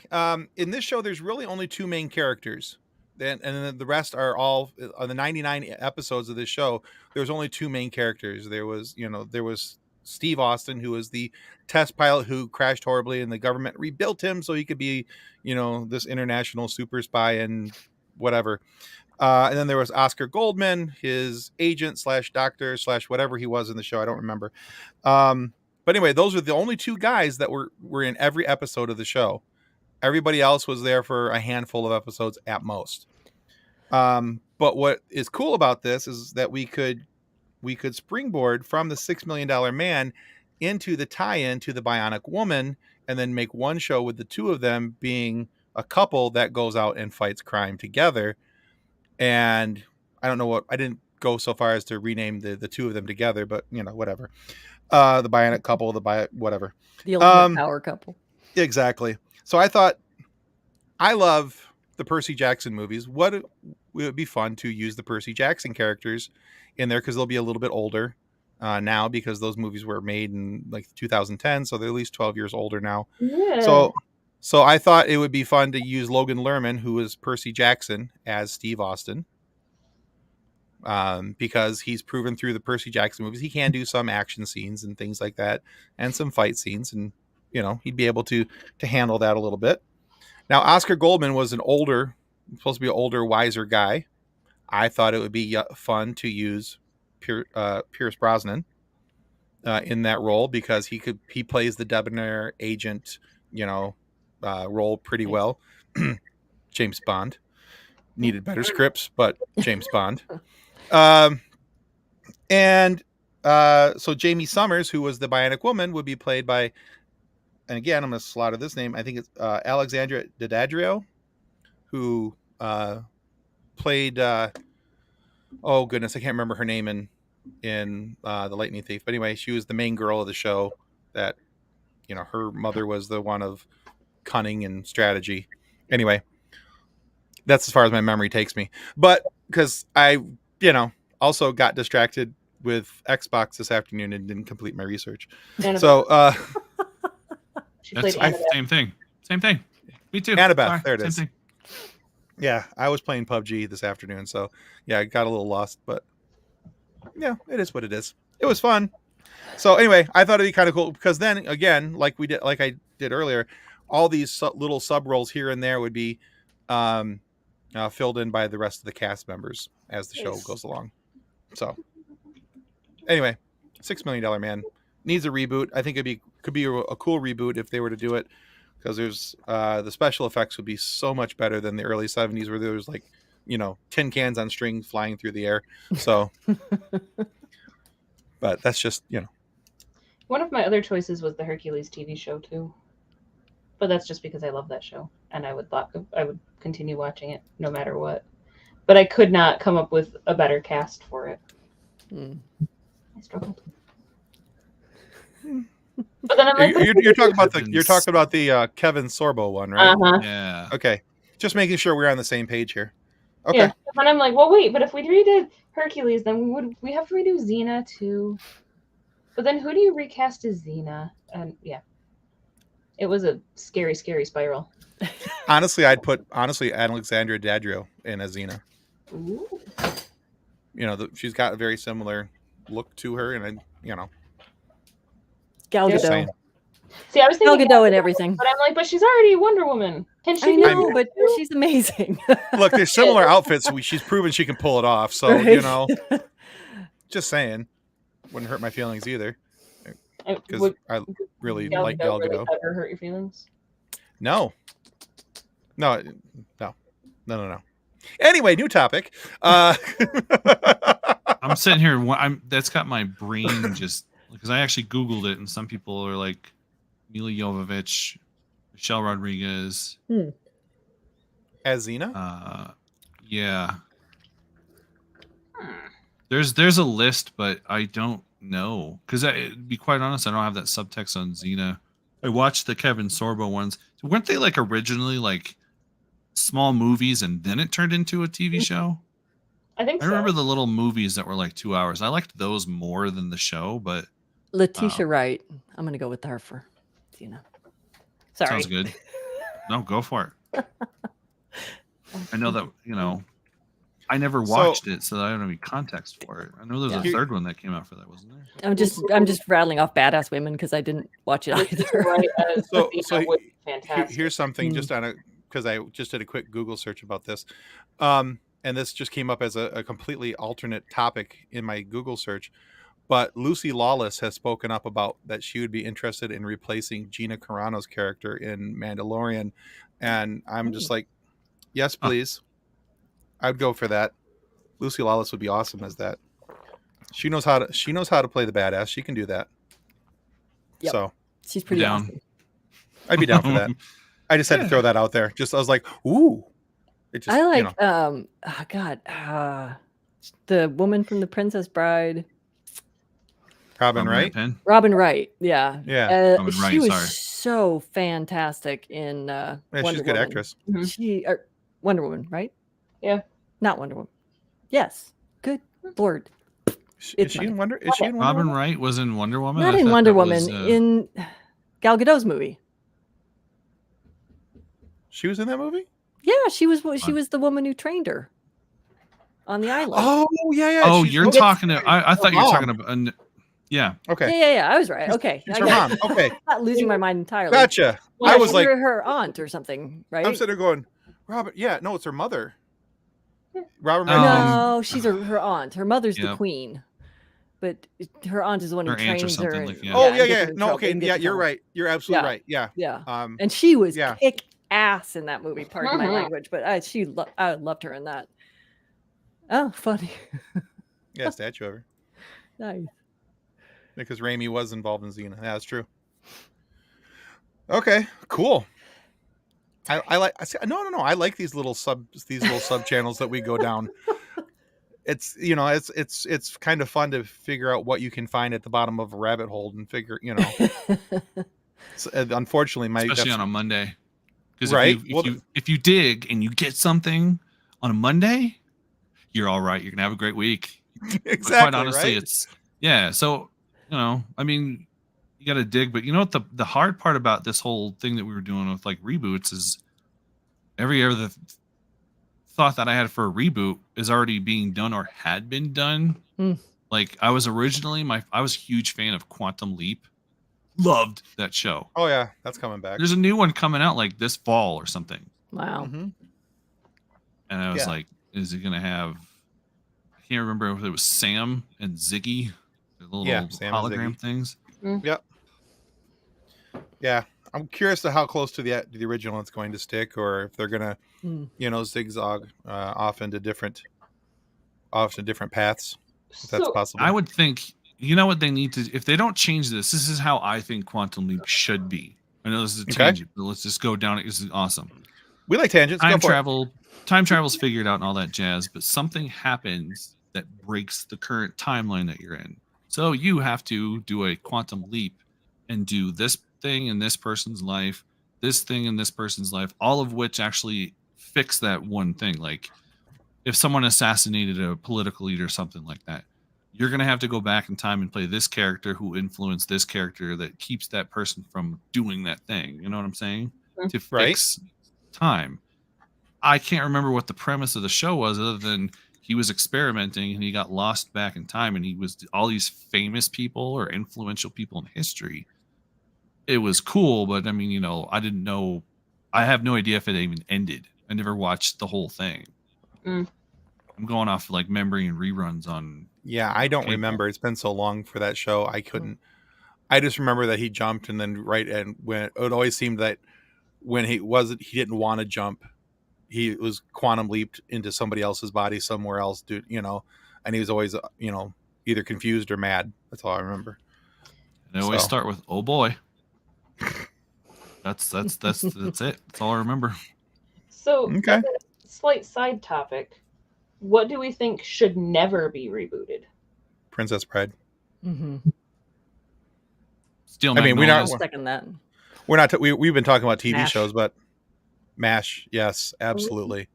in this show, there's really only two main characters. And then the rest are all on the 99 episodes of this show. There's only two main characters. There was Steve Austin, who was the test pilot who crashed horribly, and the government rebuilt him so he could be, this international super spy and whatever. And then there was Oscar Goldman, his agent / doctor / whatever he was in the show. I don't remember. But anyway, those are the only two guys that were in every episode of the show. Everybody else was there for a handful of episodes at most. But what is cool about this is that we could springboard from the $6 Million Man into the tie-in to the Bionic Woman, and then make one show with the two of them being a couple that goes out and fights crime together. And I don't know I didn't go so far as to rename the two of them together, but whatever. The Bionic couple, whatever.
The ultimate power couple.
Exactly. So I thought, I love the Percy Jackson movies. It would be fun to use the Percy Jackson characters in there because they'll be a little bit older now because those movies were made in like 2010, so they're at least 12 years older now.
Yeah.
So I thought it would be fun to use Logan Lerman, who is Percy Jackson, as Steve Austin. Because he's proven through the Percy Jackson movies he can do some action scenes and things like that, and some fight scenes, and he'd be able to handle that a little bit. Now, Oscar Goldman was supposed to be an older, wiser guy. I thought it would be fun to use Pierce Brosnan in that role because he plays the debonair agent, role pretty well. James Bond needed better scripts, but James Bond. So Jamie Summers, who was the Bionic Woman, would be played by, and again, I'm going to slaughter this name. I think it's Alexandra Daddario, who played, oh goodness, I can't remember her name in The Lightning Thief. But anyway, she was the main girl of the show that, her mother was the one of cunning and strategy. Anyway, that's as far as my memory takes me. But because I, also got distracted with Xbox this afternoon and didn't complete my research. So,
she played
That's
Annabeth.
same thing. Me too.
Annabeth,
Sorry,
there it
same
is.
thing.
Yeah, I was playing PUBG this afternoon, so yeah, I got a little lost, but yeah, it is what it is. It was fun. So anyway, I thought it'd be kind of cool because then again, like I did earlier, all these little sub roles here and there would be filled in by the rest of the cast members as the show goes along. So anyway, $6 Million Man needs a reboot. I think could be a cool reboot if they were to do it, because there's the special effects would be so much better than the early 70s where there was like tin cans on strings flying through the air. So but that's just
One of my other choices was the Hercules TV show too. But that's just because I love that show, and I would continue watching it no matter what. But I could not come up with a better cast for it. I struggled. But then I'm like,
you're talking about the Kevin Sorbo one, right?
Yeah.
Okay, just making sure we're on the same page here. Okay.
Yeah. And I'm like, well, wait, but if we redid Hercules, then would we have to redo Xena too? But then who do you recast as Xena? And yeah, it was a scary, scary spiral.
Honestly, I'd put Alexandra Daddario in as Xena.
Ooh.
You know, she's got a very similar look to her, and
Gal
just
Gadot.
saying.
See, I was
Gal
thinking
Gadot and everything.
but I'm like, but she's already Wonder Woman. Can she?
I
be
know,
Xena
but
too?
she's amazing.
Look, there's similar outfits. She's proven she can pull it off. So
Right.
you know, just saying, wouldn't hurt my feelings either. Because
Would
I really
Gal
like
Gadot
Gal
really
Gadot.
ever hurt your feelings?
No. Anyway, new topic.
I'm sitting here. That's got my brain just because I actually Googled it, and some people are like Mila Jovovich, Michelle Rodriguez.
As Xena?
Yeah. There's a list, but I don't know because to be quite honest, I don't have that subtext on Xena. I watched the Kevin Sorbo ones. Weren't they like originally like small movies and then it turned into a TV show?
I think
I remember the little movies that were like 2 hours. I liked those more than the show, but
Letitia Wright. I'm going to go with her for Xena. Sorry.
sounds good. No, go for it. I know that, I never watched it, so I don't have any context for it. I know there's a third one that came out for that, wasn't there?
I'm just rattling off badass women because I didn't watch it either.
Right,
So
fantastic.
here's something just because I just did a quick Google search about this. And this just came up as a completely alternate topic in my Google search. But Lucy Lawless has spoken up about that she would be interested in replacing Gina Carano's character in Mandalorian. And I'm just like, yes, please. I'd go for that. Lucy Lawless would be awesome as that. She knows how to play the badass. She can do that.
Yep.
So
she's pretty
down.
awesome.
I'd be down for that. I just had to throw that out there. I was like, ooh. It just,
I like the woman from The Princess Bride.
Robin Wright.
Robin Wright, yeah.
Robin
she
Wright,
was
sorry.
so fantastic in
Yeah,
Wonder
she's a good
Woman.
actress.
Wonder Woman, right?
Yeah.
Not Wonder Woman. Yes. Good Lord.
Is she in Wonder
Robin
Woman?
Wright was in Wonder Woman?
Not
I
in
thought
Wonder
that
Woman,
was,
in Gal Gadot's movie.
She was in that movie?
Yeah, she was the woman who trained her on the island.
Oh, yeah.
Oh,
she's-
you're talking to... I thought you were
Mom.
talking about... yeah.
Okay.
Yeah, I was right. Okay.
She's her mom. Okay.
I'm not losing my mind entirely.
Gotcha.
Yeah,
I was
she's
like,
her aunt or something, right?
I'm sitting there going, Robert. Yeah, no, it's her mother. Robin Wright.
No, she's her aunt. Her mother's the
Yep.
queen, but her aunt is the one who
Her aunt or
trains her.
something
and-
like, yeah.
Oh,
and
yeah.
gets her in
No,
trouble-
okay.
and gets
Yeah,
in
you're
trouble.
right. You're absolutely
Yeah.
right. Yeah.
Yeah. And she was
yeah.
kick ass in that movie. Pardon my
Mhm.
language, but I loved her in that. Oh, funny.
Yeah, statue of her.
Nice.
Because Raimi was involved in Xena. Yeah, that's true. Okay, cool. I like. No. I like these little sub channels that we go down. It's it's kind of fun to figure out what you can find at the bottom of a rabbit hole and figure unfortunately
Especially on a Monday. Because
Right.
if you dig and you get something on a Monday, you're all right. You're gonna have a great week.
exactly.
But quite honestly,
right?
it's so I mean, you got to dig. But you know what the hard part about this whole thing that we were doing with like reboots is every other thought that I had for a reboot is already being done or had been done. Like I was originally I was a huge fan of Quantum Leap. Loved that show.
Oh yeah, that's coming back.
There's a new one coming out like this fall or something.
Wow.
Mm-hmm.
And I was like, is it going to have, I can't remember if it was Sam and Ziggy, the little
Sam and
hologram
Ziggy.
things.
Yep. Yeah, I'm curious to how close to the original it's going to stick, or if they're gonna, zigzag off into different paths. If that's possible.
I would think, you know what they need to, if they don't change this is how I think Quantum Leap should be. I know this is a
Okay.
tangent, but let's just go down it. This is awesome.
We like tangents.
Time
Go for it.
travel's figured out and all that jazz, but something happens that breaks the current timeline that you're in. So you have to do a quantum leap and do this thing in this person's life, this thing in this person's life, all of which actually fix that one thing. Like if someone assassinated a political leader or something like that, you're going to have to go back in time and play this character who influenced this character that keeps that person from doing that thing. You know what I'm saying? To fix time. I can't remember what the premise of the show was other than he was experimenting and he got lost back in time and he was all these famous people or influential people in history. It was cool, but I mean, I didn't know. I have no idea if it even ended. I never watched the whole thing. I'm going off like memory and reruns on.
Yeah, I don't
cable.
remember. It's been so long for that show. I couldn't. I just remember that he jumped and then and when it always seemed that when he didn't want to jump. He was quantum leaped into somebody else's body somewhere else, dude. And he was always, either confused or mad. That's all I remember.
And I always start with, "Oh boy." That's it. That's all I remember.
So,
Okay.
as a slight side topic, what do we think should never be rebooted?
Princess Bride.
Mm-hmm.
Steel
I mean, we're not-
Magnolias.
Second that.
We're not. We've been talking about TV
MASH.
shows, but MASH, yes, absolutely.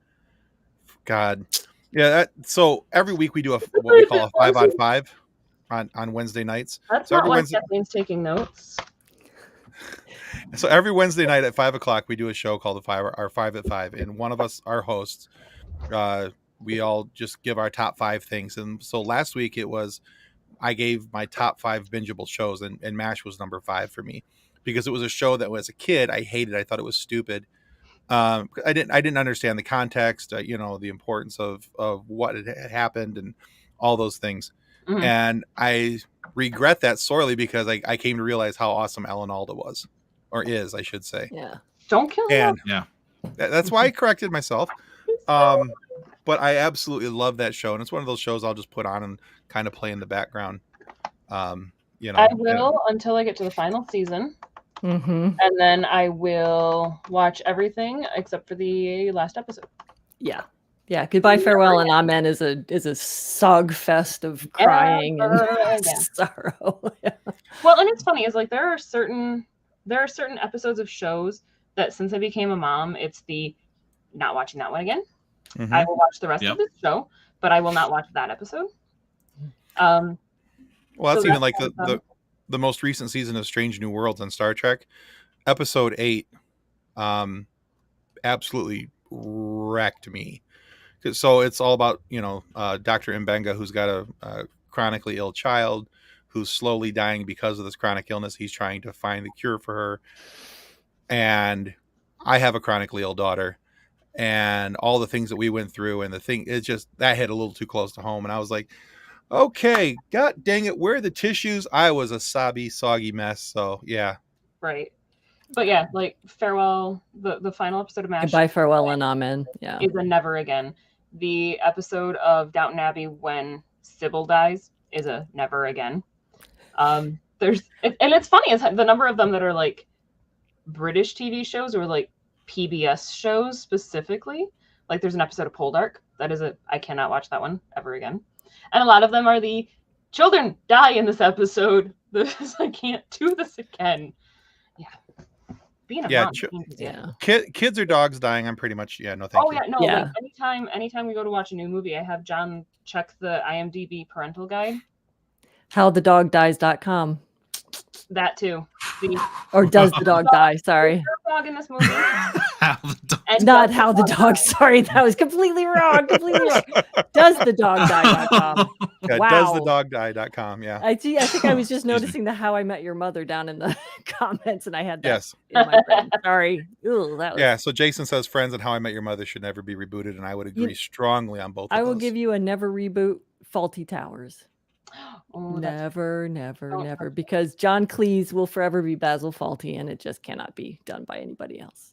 God, yeah. So every week we do what we call a 5-on-5 on Wednesday nights.
That's
So
not
every
why
Wednesday-
Kathleen's taking notes.
So every Wednesday night at 5:00, we do a show called our 5 at 5, and one of us, our hosts, we all just give our top 5 things. And so last week I gave my top 5 bingeable shows, and MASH was number 5 for me because it was a show that as a kid I hated. I thought it was stupid. I didn't understand the context, the importance of what had happened and all those things.
Mhm.
And I regret that sorely because I came to realize how awesome Alan Alda was, or is, I should say.
Yeah.
Don't kill me.
And
Yeah.
that's why I corrected myself. But I absolutely love that show. And it's one of those shows I'll just put on and kind of play in the background.
I will until I get to the final season.
Mm-hmm.
And then I will watch everything except for the last episode.
Yeah. Yeah. Goodbye, farewell, and amen is a sog fest of crying and
Yeah.
sorrow.
Well, and it's funny is like there are certain episodes of shows that since I became a mom, it's the not watching that one again.
Mhm.
I will watch the rest
Yep.
of this show, but I will not watch that episode.
Well, that's
So
even
that's
like
awesome.
the most recent season of Strange New Worlds on Star Trek, episode 8, absolutely wrecked me. So it's all about Dr. Mbenga, who's got a chronically ill child who's slowly dying because of this chronic illness. He's trying to find the cure for her, and I have a chronically ill daughter, and all the things that we went through, and it's just that hit a little too close to home, and I was like, okay, god dang it, where are the tissues? I was a sobby, soggy mess. So yeah.
Right. But yeah, like farewell, the final episode of MASH
Goodbye, farewell, and amen. Yeah.
is a never again. The episode of Downton Abbey when Sybil dies is a never again. And it's funny is the number of them that are like British TV shows or like PBS shows specifically. Like there's an episode of Poldark that is I cannot watch that one ever again. And a lot of them are the children die in this episode. I can't do this again. Yeah. Being a mom.
Yeah.
Kids or dogs dying, I'm pretty much no thank
Oh
you.
yeah, no.
Yeah.
Like anytime we go to watch a new movie, I have John check the IMDb parental guide.
Howthedogdies.com.
That too. The
Or does the dog die? Sorry.
dog in this movie.
How the dog-
And
Not
does
how the dog. Sorry, that was completely wrong. Completely wrong. Does the dog die.com.
Yeah,
Wow.
doesthedogdie.com. Yeah.
I think I was just
Excuse me.
noticing the How I Met Your Mother down in the comments, and I had that
Yes.
in my brain. Sorry. Ooh, that was,
Yeah. So Jason says Friends and How I Met Your Mother should never be rebooted, and I would agree strongly on both of
I will
those.
give you a never reboot Faulty Towers.
Oh, that's
Never, never,
Don't
never.
touch it.
Because John Cleese will forever be Basil Fawlty, and it just cannot be done by anybody else.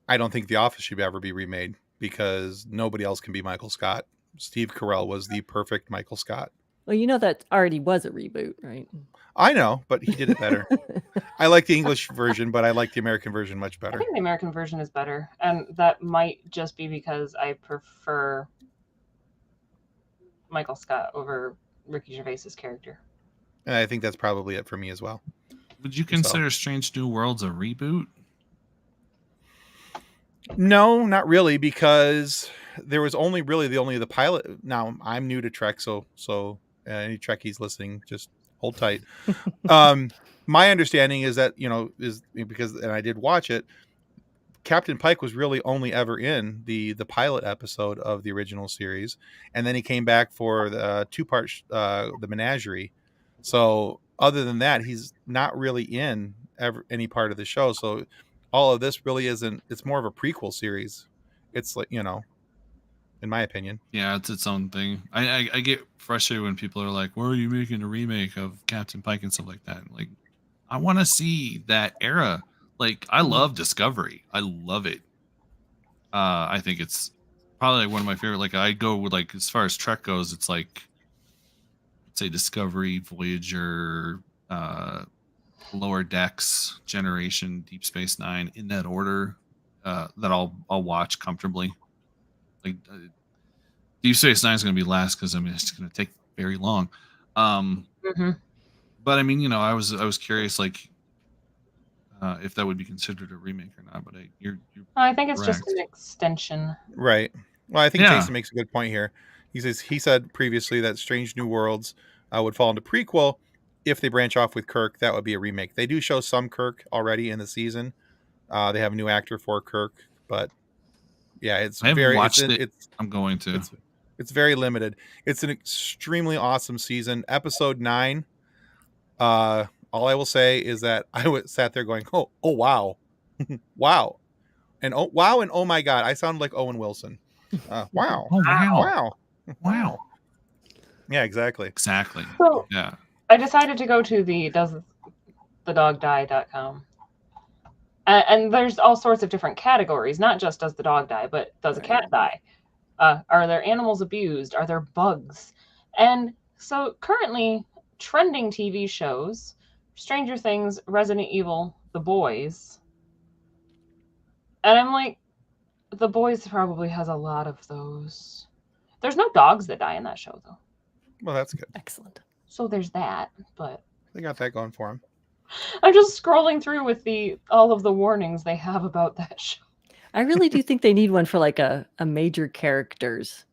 I don't think The Office should ever be remade because nobody else can be Michael Scott. Steve Carell was the perfect Michael Scott.
Well, you know that already was a reboot, right?
I know, but he did it better. I like the English version, but I like the American version much
I
better.
think the American version is better, and that might just be because I prefer Michael Scott over Ricky Gervais's character.
And I think that's probably it for me as well.
Would you consider Strange New Worlds a reboot?
No, not really, because there was only the pilot. Now I'm new to Trek, so any Trekkies listening, just hold tight. My understanding is that is because, and I did watch it. Captain Pike was really only ever in the pilot episode of the original series, and then he came back for the 2-part the Menagerie. So other than that, he's not really in any part of the show. So all of this really isn't. It's more of a prequel series. It's like, in my opinion.
Yeah, it's its own thing. I get frustrated when people are like, "Why are you making a remake of Captain Pike and stuff like that?" Like, I want to see that era. Like, I love Discovery. I love it. I think it's probably like one of my favorite. Like, I go with, like, as far as Trek goes, it's like, say, Discovery, Voyager, Lower Decks, Generation, Deep Space Nine, in that order. That I'll watch comfortably. Like, Deep Space Nine is going to be last because it's going to take very long. But I mean, I was curious, like, if that would be considered a remake or not. But
I think it's
correct.
just an extension.
Right. Well, I think Jason makes a good point here. He said previously that Strange New Worlds would fall into prequel. If they branch off with Kirk, that would be a remake. They do show some Kirk already in the season. They have a new actor for Kirk, but yeah, it's
I haven't
very.
watched it. I'm going to.
It's very limited. It's an extremely awesome season. Episode 9. All I will say is that I sat there going, "Oh wow, wow," and oh my god, I sounded like Owen Wilson. Wow,
oh,
wow. Yeah, exactly.
So,
yeah.
I decided to go to the doesthedogdie.com. And there's all sorts of different categories, not just does the dog die, but does a cat die? Are there animals abused? Are there bugs? And so currently, trending TV shows, Stranger Things, Resident Evil, The Boys. And I'm like, The Boys probably has a lot of those. There's no dogs that die in that show, though.
Well, that's good.
Excellent.
So there's that, but
they got that going for them.
I'm just scrolling through with all of the warnings they have about that show.
I really do think they need one for like a major characters.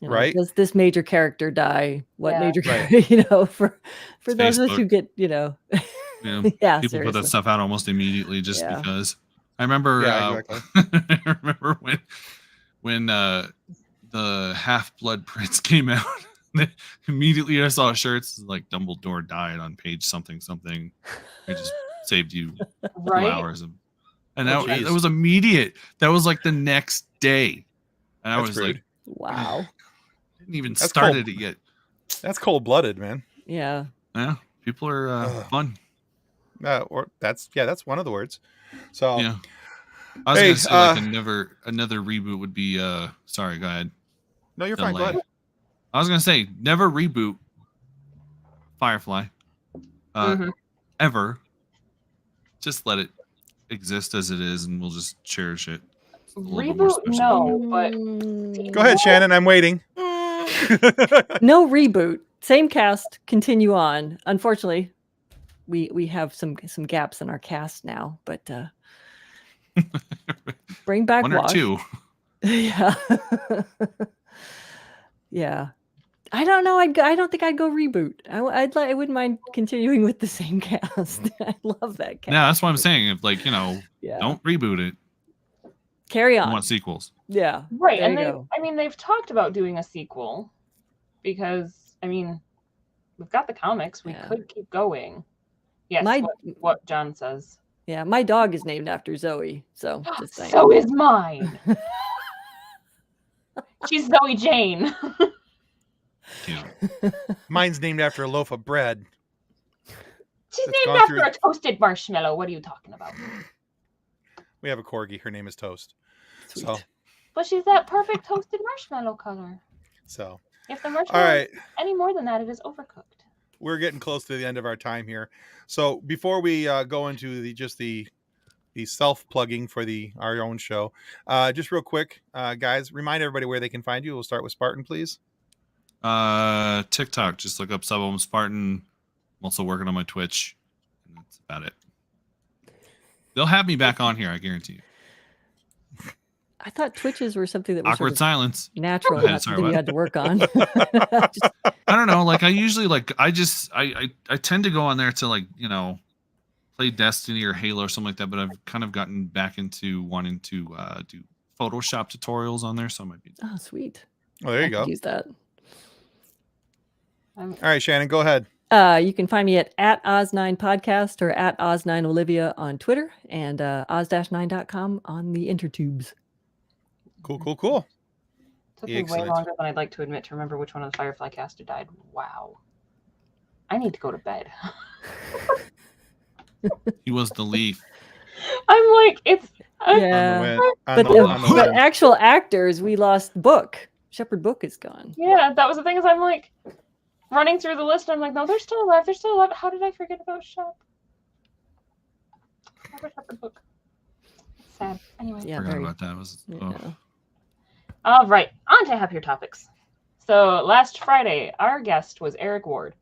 Right.
Does this major character die? What major for
It's
those of us
Facebook.
who get,
Yeah, people
seriously.
put that stuff out almost immediately just because. I remember
exactly.
I remember when the Half-Blood Prince came out. Immediately I saw shirts like Dumbledore died on page something. It just saved you 2 hours. And that was immediate. That was like the next day. And I was
rude.
like,
wow.
Didn't even started it yet.
That's cold-blooded, man.
Yeah.
Yeah. People are fun.
Or that's one of the words. So
yeah. I was gonna say like another reboot would be sorry, go ahead.
No, you're fine. Go ahead.
I was gonna say never reboot Firefly. Ever. Just let it exist as it is and we'll just cherish it.
Reboot, no, but
go ahead, Shannon. I'm waiting.
No reboot. Same cast. Continue on. Unfortunately, we have some gaps in our cast now, but bring back
one
Wash.
or two.
Yeah. Yeah. I don't know. I don't think I'd go reboot. I wouldn't mind continuing with the same cast. I love that cast.
Yeah, that's what I'm saying. If don't reboot it.
Carry on.
I want sequels.
Yeah.
Right.
There
And
you go.
they've talked about doing a sequel because we've got the comics. We could keep going. Yes, what John says.
Yeah, my dog is named after Zoe, so just saying.
So is mine. She's Zoe Jane.
Mine's named after a loaf of bread.
She's named after a toasted marshmallow. What are you talking about?
We have a corgi. Her name is Toast.
Sweet.
So,
but she's that perfect toasted marshmallow color.
So,
If the marshmallow
All right.
is any more than that, it is overcooked.
We're getting close to the end of our time here. So before we go into the self-plugging for our own show, just real quick, guys, remind everybody where they can find you. We'll start with Spartan, please.
TikTok, just look up Ohm Spartan. I'm also working on my Twitch, and that's about it. They'll have me back on here, I guarantee you.
I thought Twitches were something that was
Awkward
sort of
silence.
natural,
Go ahead,
not
sorry,
something you
what?
had to work on.
I don't know. Like I usually I tend to go on there to play Destiny or Halo or something like that. But I've kind of gotten back into wanting to do Photoshop tutorials on there, so I might be.
Oh, sweet.
Oh, there you
I could
go.
use that.
All right, Shannon, go ahead.
You can find me at Oz9 Podcast or at Oz9 Olivia on Twitter and oz-9.com on the intertubes.
Cool.
Took me way
Excellent.
longer than I'd like to admit to remember which one of the Firefly cast had died. Wow. I need to go to bed.
He was the leaf.
I'm like, it's...
Yeah.
On
But,
the wind.
but actual actors, we lost Book. Shepherd Book is gone.
Yeah, that was the thing is I'm like running through the list and I'm like, no, they're still alive. They're still alive. How did I forget about Shepherd Book? Sad. Anyway.
Yeah,
Forgot
very.
about that. It was
Yeah.
All right, on to happier topics. So last Friday, our guest was Eric Ward,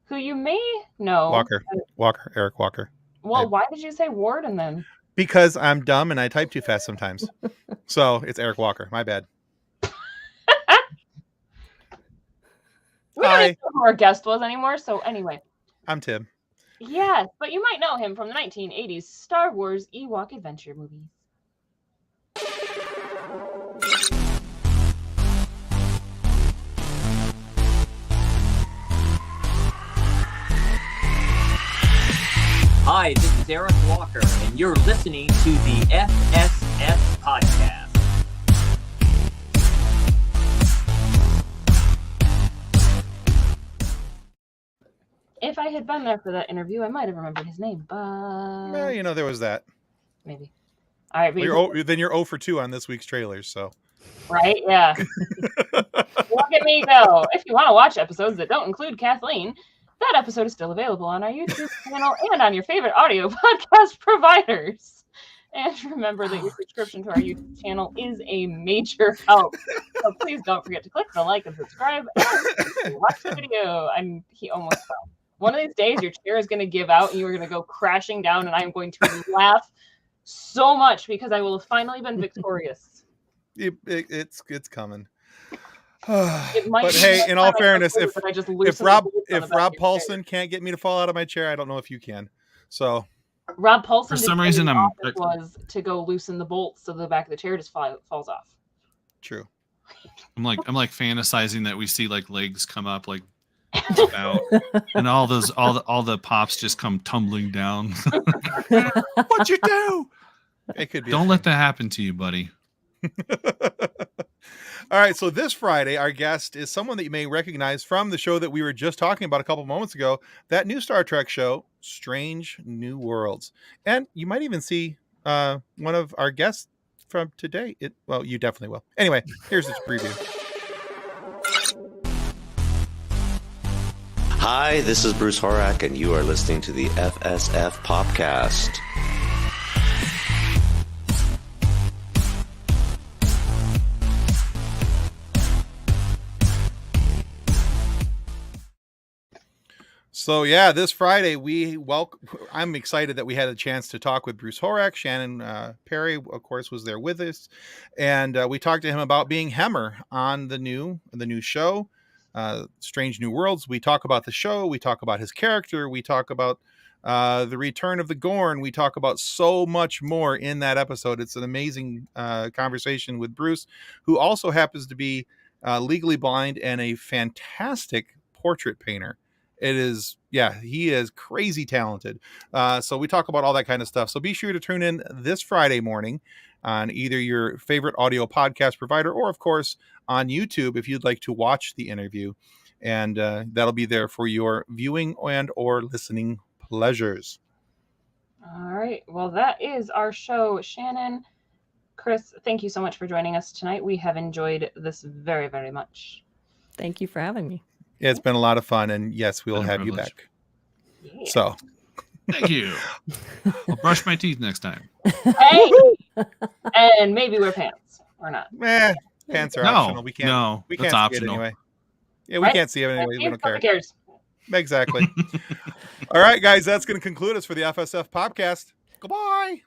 who you may know.
Eric Walker.
Well, why did you say Ward and then?
Because I'm dumb and I type too fast sometimes. So it's Eric Walker. My bad.
We don't even know who our guest was anymore. So anyway.
I'm Tim.
Yes, but you might know him from the 1980s Star Wars Ewok adventure movies.
Hi, this is Eric Walker, and you're listening to the FSF Podcast.
If I had been there for that interview, I might have remembered his name, but
Yeah, there was that.
maybe. All right,
Well, then you're 0 for 2 on this week's trailers, so.
right? Yeah. Look at me go. If you want to watch episodes that don't include Kathleen, that episode is still available on our YouTube channel and on your favorite audio podcast providers. And remember that your subscription to our YouTube channel is a major help. So please don't forget to click the like and subscribe and watch the video. He almost fell. One of these days, your chair is going to give out and you're going to go crashing down, and I'm going to laugh so much because I will have finally been victorious.
It's coming.
It might
But
be
hey,
next
in all
time I
fairness,
go
if
through, but I just
if
loosen the
Rob
bolts on the back of your
Paulson can't get me to fall out of my chair, I don't know if you can. So
chair. Rob Paulson,
For some
did
reason,
his
I'm-
office was to go loosen the bolts so the back of the chair just falls off.
true.
I'm like fantasizing that we see like legs come up like out, and all the pops just come tumbling down. What'd you do?
It could be.
Don't let that happen to you, buddy.
All right, so this Friday, our guest is someone that you may recognize from the show that we were just talking about a couple moments ago, that new Star Trek show, Strange New Worlds. And you might even see one of our guests from today. Well, you definitely will. Anyway, here's this preview.
Hi, this is Bruce Horak, and you are listening to the FSF PopCast.
So yeah, this Friday I'm excited that we had a chance to talk with Bruce Horak. Shannon Perry, of course, was there with us, and we talked to him about being Hemmer on the new show, Strange New Worlds. We talk about the show, we talk about his character, we talk about the return of the Gorn. We talk about so much more in that episode. It's an amazing conversation with Bruce, who also happens to be legally blind and a fantastic portrait painter. He is crazy talented. So we talk about all that kind of stuff. So be sure to tune in this Friday morning on either your favorite audio podcast provider or, of course, on YouTube if you'd like to watch the interview. And that'll be there for your viewing and or listening pleasures.
All right. Well, that is our show. Shannon, Chris, thank you so much for joining us tonight. We have enjoyed this very, very much.
Thank you for having me.
It's been a lot of fun, and yes, we will
Been a
have you
privilege.
back. So,
Thank you. I'll brush my teeth next time.
Hey! And maybe wear pants or not.
pants are
No,
optional. We can't.
no,
we
that's
can't see it
optional.
anyway. Yeah, we
Right?
can't see it anyway. We don't care.
Nobody cares.
Exactly. All right, guys, that's going to conclude us for the FSF Podcast. Goodbye.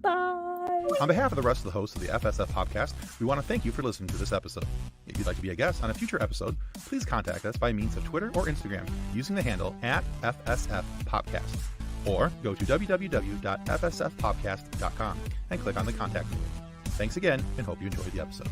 Bye.
On behalf of the rest of the hosts of the FSF Podcast, we want to thank you for listening to this episode. If you'd like to be a guest on a future episode, please contact us by means of Twitter or Instagram using the handle @FSF PopCast, or go to www.fsfpopcast.com and click on the contact link. Thanks again, and hope you enjoyed the episode.